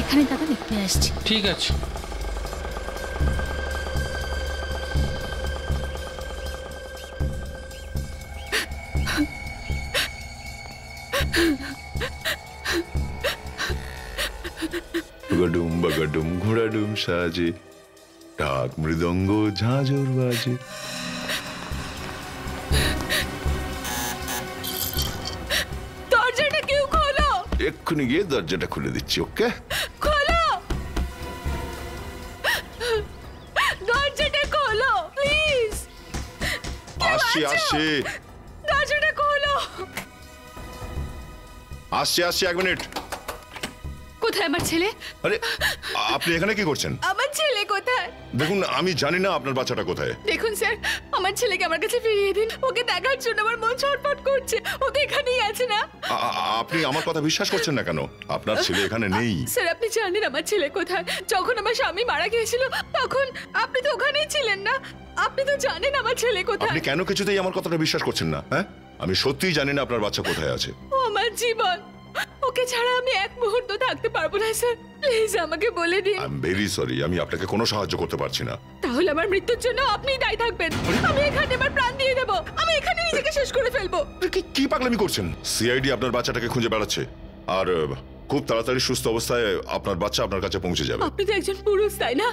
এখানে দাদা দেখতে আসছি। ঠিক আছে। বাগাডুম বাগাডুম ঘোড়াডুম সাজে, ঢাক মৃদঙ্গ ঝাঁঝর বাজে। দরজাটা কেউ খোলো। এক্ষুনি গিয়ে দরজাটা খুলে দিচ্ছি। ওকে, খোলো দরজাটা, খোলো প্লিজ। আসছি আসছি দরজাটা খোলো। আসছি আসছি, 1 মিনিট। কোথায় আমার ছেলে? আরে আপনি এখানে কি করছেন? আমার ছেলে কোথায়? দেখুন, আমি জানি না আপনার বাচ্চাটা কোথায়। দেখুন স্যার, আমার ছেলেকে আমার কাছে ফিরিয়ে দিন। ওকে দেখার জন্য আমার মন ছটফট করছে। ও তো এখানেই আছে না? আপনি আমার কথা বিশ্বাস করছেন না কেন? আপনার ছেলে এখানে নেই। স্যার আপনি জানেন আমার ছেলে কোথায়? যখন আমার স্বামী মারা গিয়েছিল তখন আপনি তো ওখানেই ছিলেন না? আপনি তো জানেন আমার ছেলে কোথায়। আপনি কেন কিছুতেই আমার কথাটা বিশ্বাস করছেন না? হ্যাঁ, আমি সত্যিই জানি না আপনার বাচ্চা কোথায় আছে। ও আমার জীবন, ওকে ছাড়া আমি এক মুহূর্ত থাকতে পারবো না স্যার। প্লিজ আমাকে বলে দিন। আই এম ভেরি সরি, আমি আপনাকে কোনো সাহায্য করতে পারছি না। তাহলে আমার মৃত্যুর জন্য আপনিই দায়ী থাকবেন। আমি এখানে আমার প্রাণ দিয়ে দেবো। আমি এখানে নিজেকে শেষ করে ফেলবো। কি পাগলামি করছেন? সিআইডি আপনার বাচ্চাটাকে খুঁজে বেড়াচ্ছে, আর খুব তাড়াতাড়ি সুস্থ অবস্থায় আপনার বাচ্চা আপনার কাছে পৌঁছে যাবে। আপনি তো একজন পুরুষ, তাই না?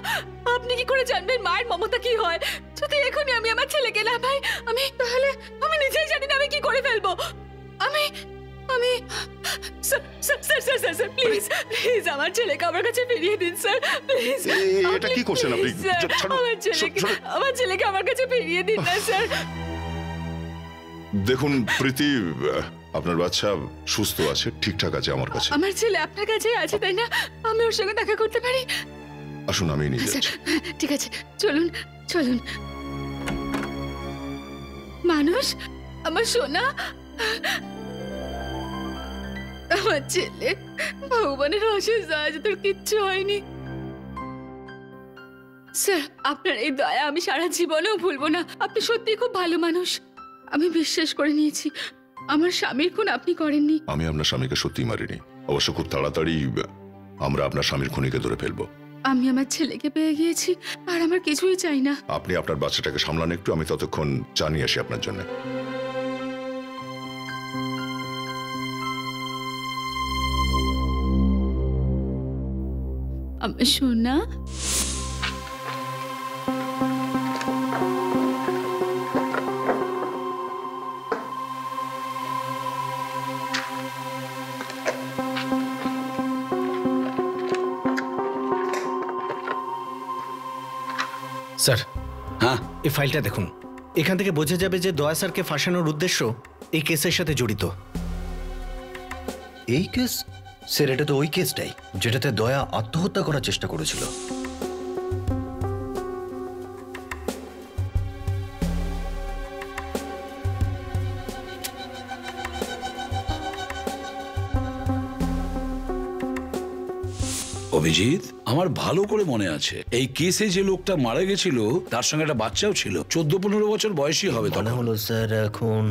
আপনি কি করে জানবেন মায়ের মমতা কি হয়? যদি এখনই আমি আমার ছেলেকে না পাই, তাহলে আমি নিজেই জানি না আমি কি করে ফেলবো। আমি স্যার প্লিজ প্লিজ আমার ছেলেকে আমার কাছে ফিরিয়ে দিন স্যার, প্লিজ। এটা কি করছেন আপনি? আমার ছেলেকে আমার কাছে ফিরিয়ে দিন না স্যার। দেখুন প্রীতি, আপনার বাচ্চা সুস্থ আছে, ঠিকঠাক আছে আমার কাছে। আমার ছেলে আপনার কাছেই আছে, তাই না? আমি ওর সঙ্গে দেখা করতে পারি? আসুন, আমি নিয়ে যাচ্ছি। ঠিক আছে, চলুন চলুন। মানুষ, আমার সোনা, আমার ছেলে, ভগবানের অশেষ দয়া যে তোর কিচ্ছু হয়নি। স্যার আপনার এই দয়া আমি সারা জীবনেও ভুলবো না। আপনি সত্যিই খুব ভালো মানুষ। আমি বিশ্বাস করে নিয়েছি আমার স্বামীর খুন আপনি করেননি। আমি আপনার স্বামীকে সত্যিই মারিনি। অবশ্য খুব তাড়াতাড়ি আমরা আপনার স্বামীর খুনিকে ধরে ফেলবো। আমি আমার ছেলেকে পেয়ে গিয়েছি, আর আমার কিছুই চাই না। আপনি আপনার বাচ্চাটাকে সামলান একটু, আমি ততক্ষণ জানিয়ে আসি আপনার জন্য। আমার সোনা, স্যার, হ্যাঁ এই ফাইলটা দেখুন। এখান থেকে বোঝা যাবে যে দয়া স্যারকে ফাঁসানোর উদ্দেশ্য এই কেসের সাথে জড়িত। এই কেস? স্যার, এটা তো ওই কেসটাই যেটাতে দয়া আত্মহত্যা করার চেষ্টা করেছিল। অভিজিৎ, আমার ভালো করে মনে আছে এই কেসে যে লোকটা মারা গেছিল তার সঙ্গে একটা বাচ্চাও ছিল, 14-15 বছর বয়সী হবে। মনে হলো স্যার এখন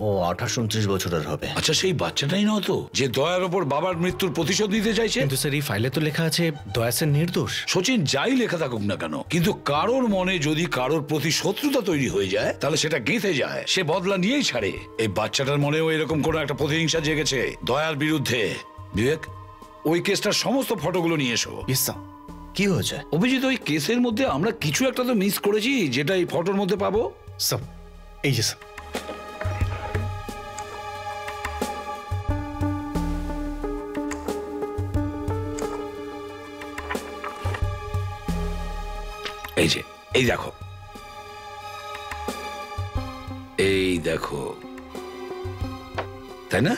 ও 28-29 বছরের হবে। আচ্ছা, সেই বাচ্চাটাই নয় তো যে দয়ার ওপর বাবার মৃত্যুর প্রতিশোধ নিতে চাইছে? কিন্তু স্যার এই ফাইলে তো লেখা আছে দয়া স্যার নির্দোষ। সচিন, যাই লেখা থাকুক না কেন, কিন্তু কারোর মনে যদি কারোর প্রতি শত্রুতা তৈরি হয়ে যায় তাহলে সেটা গেঁথে যায়, সে বদলা নিয়েই ছাড়ে। এই বাচ্চাটার মনেও এরকম কোনো একটা প্রতিহিংসা জেগেছে দয়ার বিরুদ্ধে। বিবেক, ওই কেসটার সমস্ত ফটোগুলো নিয়ে এসো। কি হয়েছে অভিজিৎ? ওই কেসের মধ্যে আমরা কিছু একটা তো মিস করেছি যেটা এই ফটোর মধ্যে পাবো। সব এই যে স্যার। এই যে, এই দেখো, এই দেখো, তাই না?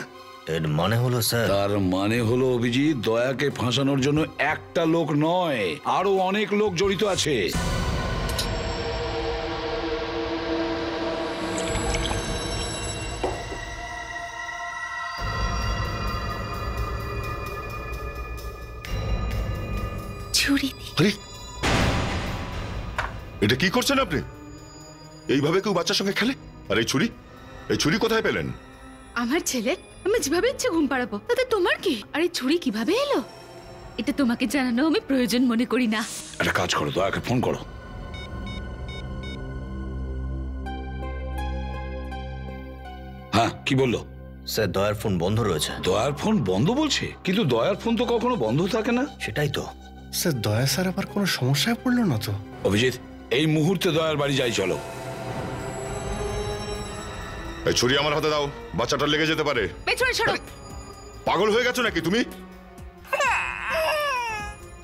এর মানে হলো স্যার? তার মানে হলো অভিজিৎ, দয়াকে ফাঁসানোর জন্য একটা লোক নয়, আরো অনেক লোক জড়িত আছে। আরে, এটা কি করছেন আপনি? এইভাবে কেউ বাচ্চার সঙ্গে খেলে? আর এই ছুরি কোথায় পেলেন? আমার ছেলে, আমি যেভাবে ইচ্ছে ঘুম পাড়াবো, তাতে তোমার কি? আর এই ছুরি কিভাবে এলো এটা তোমাকে জানানো আমি প্রয়োজন মনে করি না। একটা কাজ করো, দয়াকে ফোন করো। হ্যাঁ, কি বললো? স্যার, দয়ার ফোন বন্ধ রয়েছে। দয়ার ফোন বন্ধ বলছে? কিন্তু দয়ার ফোন তো কখনো বন্ধ থাকে না। সেটাই তো স্যার, দয়া স্যার আবার কোনো সমস্যায় পড়লো না তো? অভিজিৎ, এই মুহূর্তে দয়ার বাড়ি যাই, চলো। এই ছুরি আমার হাতে দাও, বাচ্চাটা লেগে যেতে পারে। পেছনে সরো। পাগল হয়ে গেছো নাকি তুমি?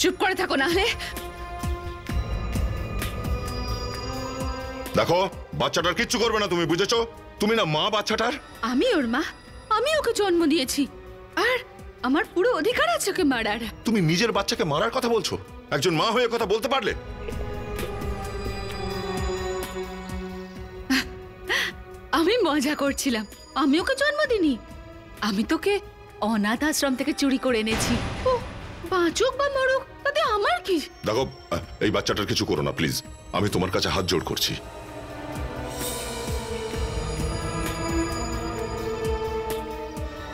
চুপ করে থাকো, না হলে দেখো, বাচ্চাটার কিচ্ছু করবে না, তুমি বুঝেছো? তুমি না মা বাচ্চাটার? আমি ওর মা, আমি ওকে জন্ম দিয়েছি, আর আমার পুরো অধিকার আছে ওকে মারার। তুমি নিজের বাচ্চাকে মারার কথা বলছো? একজন মা হয়ে কথা বলতে পারলে? আমি মজা করছিলাম, আমি ওকে জন্ম দিইনি, আমি তোকে অনাথ আশ্রম থেকে চুরি করে এনেছি। ও বাঁচুক বা মরুক তাতে আমার কি? দেখো, এই বাচ্চাটার কিছু করো না প্লিজ, আমি তোমার কাছে হাত জোড় করছি।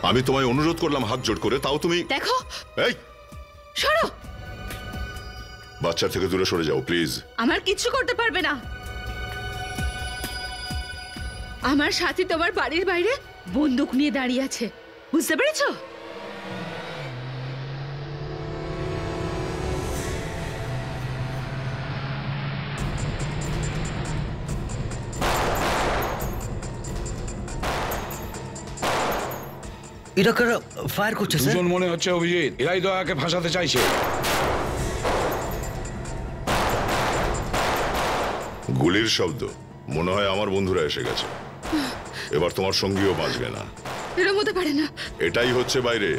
আমি তোমায় অনুরোধ করলাম হাত জোড় করে, তাও তুমি। দেখো, এই সরো, বাচ্চার থেকে দূরে সরে যাও প্লিজ। আমার কিচ্ছু করতে পারবে না। আমার সাথী তোমার বাড়ির বাইরে বন্দুক নিয়ে দাঁড়িয়ে আছে, বুঝতে পেরেছো? এরা কারা ফায়ার করছে স্যার? দুজন মনে হচ্ছে অভিজিৎ, এরাই দয়াকে ফাঁসাতে চাইছে। গুলির শব্দ, মনে হয় আমার বন্ধুরা এসে গেছে। এবার তোমার সঙ্গীও বাঁচবে না। এরম হতে পারে না। এটাই হচ্ছে বাইরে।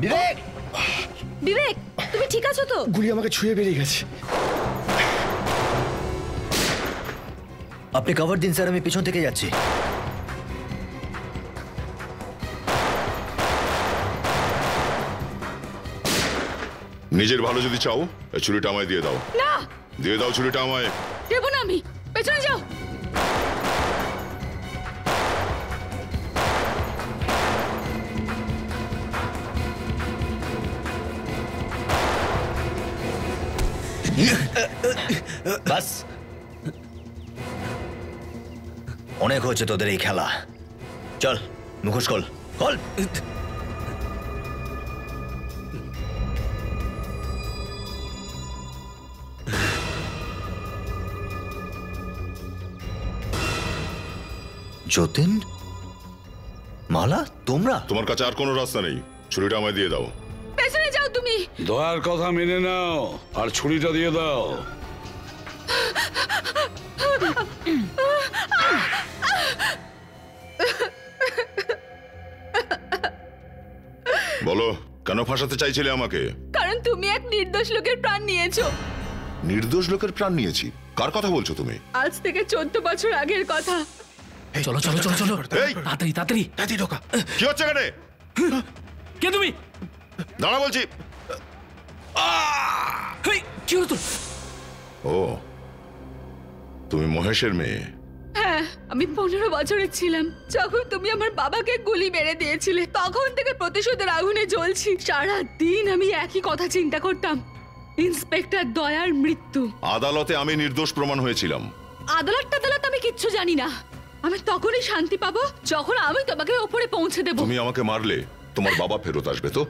বিবেক, বিবেক, তুমি ঠিক আছো তো? গুলি আমাকে ছুঁয়ে বেরিয়ে গেছে। আপনি কভার দিন স্যার, আমি পিছন থেকে যাচ্ছি। নিজের ভালো যদি চাও, এই ছুরিটা আমায় দিয়ে দাও। না, দিয়ে দাও ছুরিটা আমায়। দেবো না আমি, পেছনে যাও। বাস, অনেক হয়েছে তোদের এই খেলা। চল মুখোশ খোল, খোল। যতীন, মালা, তোমরা? তোমার কাছে আর কোনো রাস্তা নেই, ছুরিটা আমায় দিয়ে দাও। পেছনে যাও তুমি। দয়ার কথা মেনে নাও আর ছুরিটা দিয়ে দাও। বলো, কেন ফাঁসাতে চাইছিলে আমাকে? কারণ তুমি এক নির্দোষ লোকের প্রাণ নিয়েছো। নির্দোষ লোকের প্রাণ নিয়েছি? কার কথা বলছো তুমি? আজ থেকে 14 বছর আগের কথা। চলো চলো চলো চলো, তাড়াতাড়ি তাড়াতাড়ি তাড়াতাড়ি ঢোকা। কি হচ্ছে এখানে? কে তুমি? দাঁড়া বলছি। কি হলো তোর? ও, তুমি মহেশের মেয়ে? হ্যাঁ, আমি 15 বছরের ছিলাম যখন তুমি আমার বাবাকে গুলি মেরে দিয়েছিলে। তখন থেকে প্রতিশোধের আগুনে জ্বলছি। সারা দিন আমি একই কথা চিন্তা করতাম, ইন্সপেক্টর দয়ার মৃত্যু। আদালতে আমি নির্দোষ প্রমাণ হয়েছিলাম। আদালত আমি কিচ্ছু জানি না। আমি তখনই শান্তি পাবো যখন আমি তোমাকে ওপরে পৌঁছে দেব। তুমি আমাকে মারলে তোমার বাবা ফেরত আসবে তো?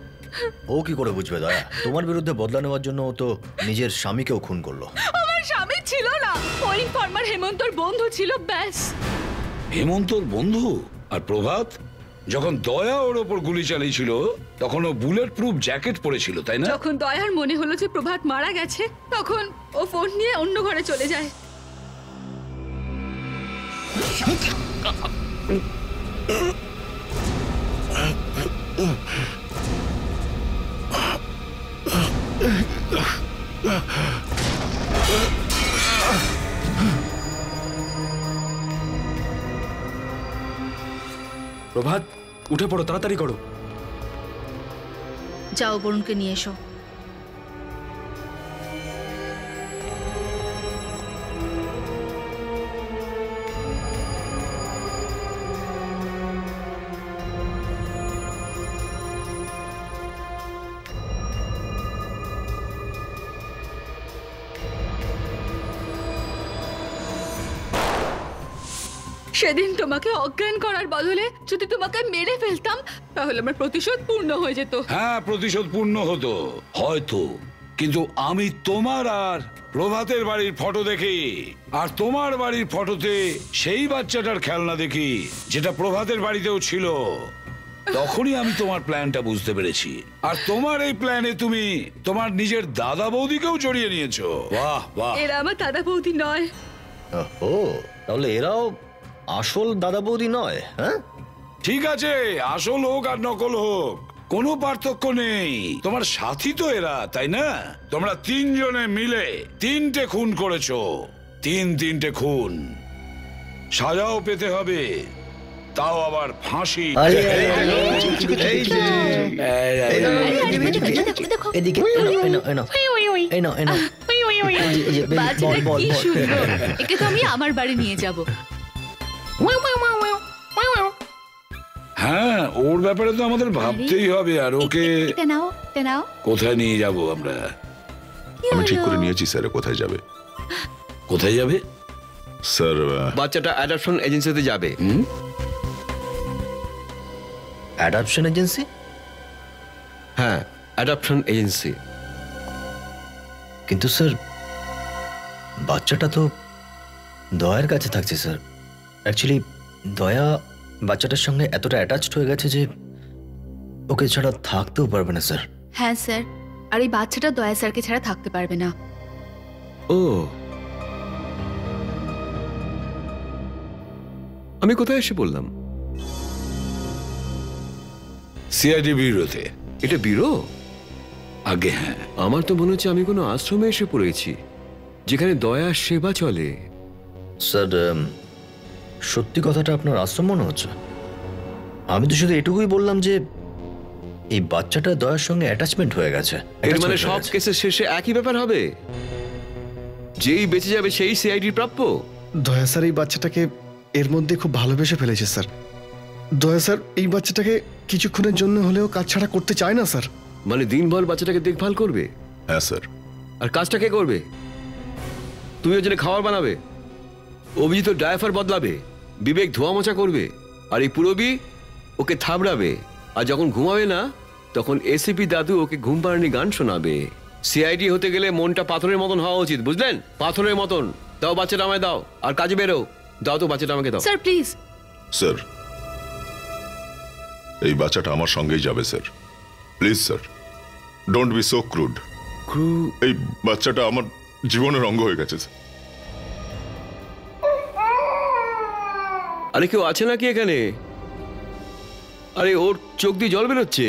ও কি করে বুঝবে দয়া? তোমার বিরুদ্ধে বদলা নেওয়ার জন্য ও তো নিজের স্বামীকেও খুন করলো। আমার স্বামী ছিল না, ওই ফরমার হেমন্তর বন্ধু ছিল, ব্যাস। হেমন্তর বন্ধু? আর প্রভাত? যখন দয়া ওর ওপর গুলি চালিয়েছিল তখন ও বুলেট প্রুফ জ্যাকেট পরেছিল, তাই না? যখন দয়ার মনে হলো যে প্রভাত মারা গেছে, তখন ও ফোন নিয়ে অন্য ঘরে চলে যায়। প্রভাত, উঠে পড়ো, তাড়াতাড়ি করো। যাও, বরুণকে নিয়ে এসো। সেদিন তোমাকে অজ্ঞান করার বদলে যদি তোমাকে মেরে ফেলতাম তাহলে আমার প্রতিশোধ পূর্ণ হয়ে যেত। হ্যাঁ, প্রতিশোধ পূর্ণ হতো হয়তো, কিন্তু আমি তোমার আর প্রভাতের বাড়ির ফটো দেখি আর তোমার বাড়ির ফটোতে সেই বাচ্চাটার খেলনা দেখি যেটা প্রভাতের বাড়িতেও ছিল। তখনই আমি তোমার প্ল্যানটা বুঝতে পেরেছি। আর তোমার এই প্ল্যানে তুমি তোমার নিজের দাদা বৌদিকেও জড়িয়ে নিয়েছো। বাহ বাহ। এরা আমার দাদা বৌদি নয়। ও, তাহলে এরাও আসল দাদা বৌদি নয়? হ্যাঁ, ঠিক আছে, আসল হোক আর নকল হোক কোনো পার্থক্য নেই। তোমার সাথী তো এরা, তাই না? তোমরা তিনজনে মিলে 3টে খুন করেছো। 3টে খুন, সাজাও পেতে হবে, তাও আবার ফাঁসি। একে তো আমি আমার বাড়ি নিয়ে যাব। হ্যাঁ, ওর ব্যাপারে তো আমাদের ভাবতেই হবে। আর ওকে কোথায় নিয়ে যাব আমরা? আমি ঠিক করে নিয়েছি স্যার। কোথায় যাবে? কোথায় যাবে স্যার? বাচ্চাটা অ্যাডপশন এজেন্সিতে যাবে। Adoption agency? হ্যাঁ, অ্যাডপশন এজেন্সি। কিন্তু স্যার, বাচ্চাটা তো দয়ার কাছে থাকছে স্যার। অ্যাকচুয়ালি দয়া বাচ্চাটার সঙ্গে এতটা অ্যাটাচড হয়ে গেছে যে ওকে ছাড়া থাকতেও পারবে না স্যার। হ্যাঁ স্যার, আর এই বাচ্চাটা দয়া স্যারকে ছাড়া থাকতে পারবে না। ও, আমি কোথায় এসে বললাম? সিআইডি ব্যুরোতে। এটা ব্যুরো? আগে হ্যাঁ। আমার তো মনে হচ্ছে আমি কোনো আশ্রমে এসে পড়েছি যেখানে দয়া সেবা চলে। স্যার, সত্যি কথাটা আপনার আশ্রম মনে হচ্ছে? আমি তো শুধু এটুকুই বললাম যে এই বাচ্চাটা দয়ার সঙ্গে অ্যাটাচমেন্ট হয়ে গেছে। এর মানে সব কেসের শেষে একই ব্যাপার হবে, যেই বেঁচে যাবে সেই সিআইডির প্রাপ্য। দয়া স্যার এই বাচ্চাটাকে এর মধ্যে খুব ভালোবেসে ফেলেছে স্যার। দয়া স্যার এই বাচ্চাটাকে কিছুক্ষণের জন্য হলেও কাজ ছাড়া করতে চায় না স্যার। মানে দিনভর বাচ্চাটাকে দেখভাল করবে? হ্যাঁ স্যার। আর কাজটা কে করবে? তুমি ওর জন্য খাবার বানাবে, অভিজিৎ ড্রাইভার বদলাবে, বিবেক ধোয়া মোছা করবে, আর এই পুরবি ওকে থাবড়াবে। আর যখন ঘুমাবে না তখন এসিপি দাদু ওকে ঘুম পাড়ানি গান শোনাবে। সিআইডি হতে গেলে মনটা পাথরের মতন হওয়া উচিত, বুঝলেন? পাথরের মতন। দাও বাচ্চাটা আমায় দাও, আর কাজে বেরো। দাও তো বাচ্চাটা আমাকে দাও। স্যার প্লিজ, স্যার, এই বাচ্চাটা আমার সঙ্গেই যাবে sir. Please sir, don't be so crude. এই বাচ্চাটা আমার জীবনের অঙ্গ হয়ে গেছে স্যার। আরে কেউ আছে নাকি এখানে? আরে ওর চোখ দিয়ে জল বেরোচ্ছে।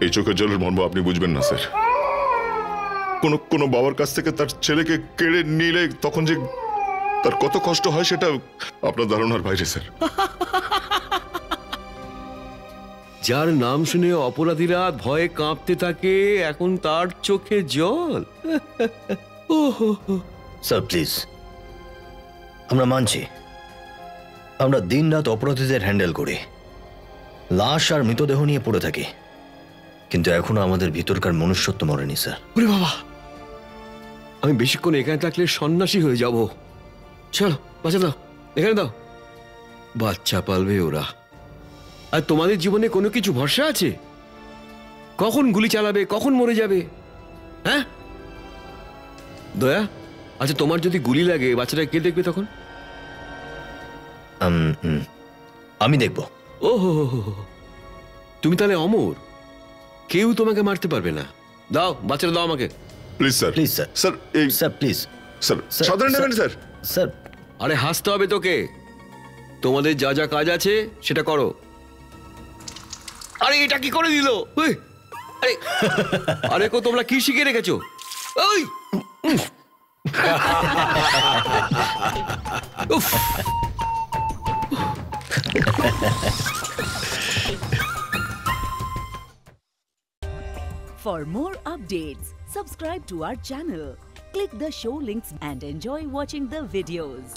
এই চোখের জলের মর্ম আপনি বুঝবেন না স্যার। কোনো বাবার কাছ থেকে তার ছেলেকে কেড়ে নিলে তখন যে তার কত কষ্ট হয় সেটা আপনার ধারণার বাইরে স্যার। যার নাম শুনে অপরাধীরা ভয়ে কাঁপতে থাকে, এখন তার চোখে জল। স্যার প্লিজ, আমরা মানছি আমরা দিন রাত অপরাধীদের হ্যান্ডেল করি, লাশ আর মৃতদেহ নিয়ে পড়ে থাকি, কিন্তু এখনো আমাদের ভিতরকার মনুষ্যত্ব মরেনি স্যার। ওরে বাবা, আমি বেশিক্ষণ এখানে থাকলে সন্ন্যাসী হয়ে যাব। চলো বাচ্চা দাও, এখানে দাও। বাচ্চা পালবে ওরা, আর তোমাদের জীবনে কোনো কিছু ভরসা আছে? কখন গুলি চালাবে, কখন মরে যাবে? হ্যাঁ দয়া, আচ্ছা তোমার যদি গুলি লাগে বাচ্চাটা কে দেখবে তখন? আমি দেখব। ও হো হো, তুমি তাহলে অমর, কেউ তোমাকে মারতে পারবে না। দাও বাচ্চাটা দাও আমাকে। Please sir, please sir. Sir এই স্যার প্লিজ স্যার, সাবধানে নেবেন স্যার। স্যার আরে হাসতে হবে তোকে, তোমাদের যা যা কাজ আছে সেটা করো। আরে এটা কি করে দিল? আরে আরে কো তোমরা কি শিখে রেখেছো? ওই উফ। For more updates, subscribe to our channel, click the show links and enjoy watching the videos.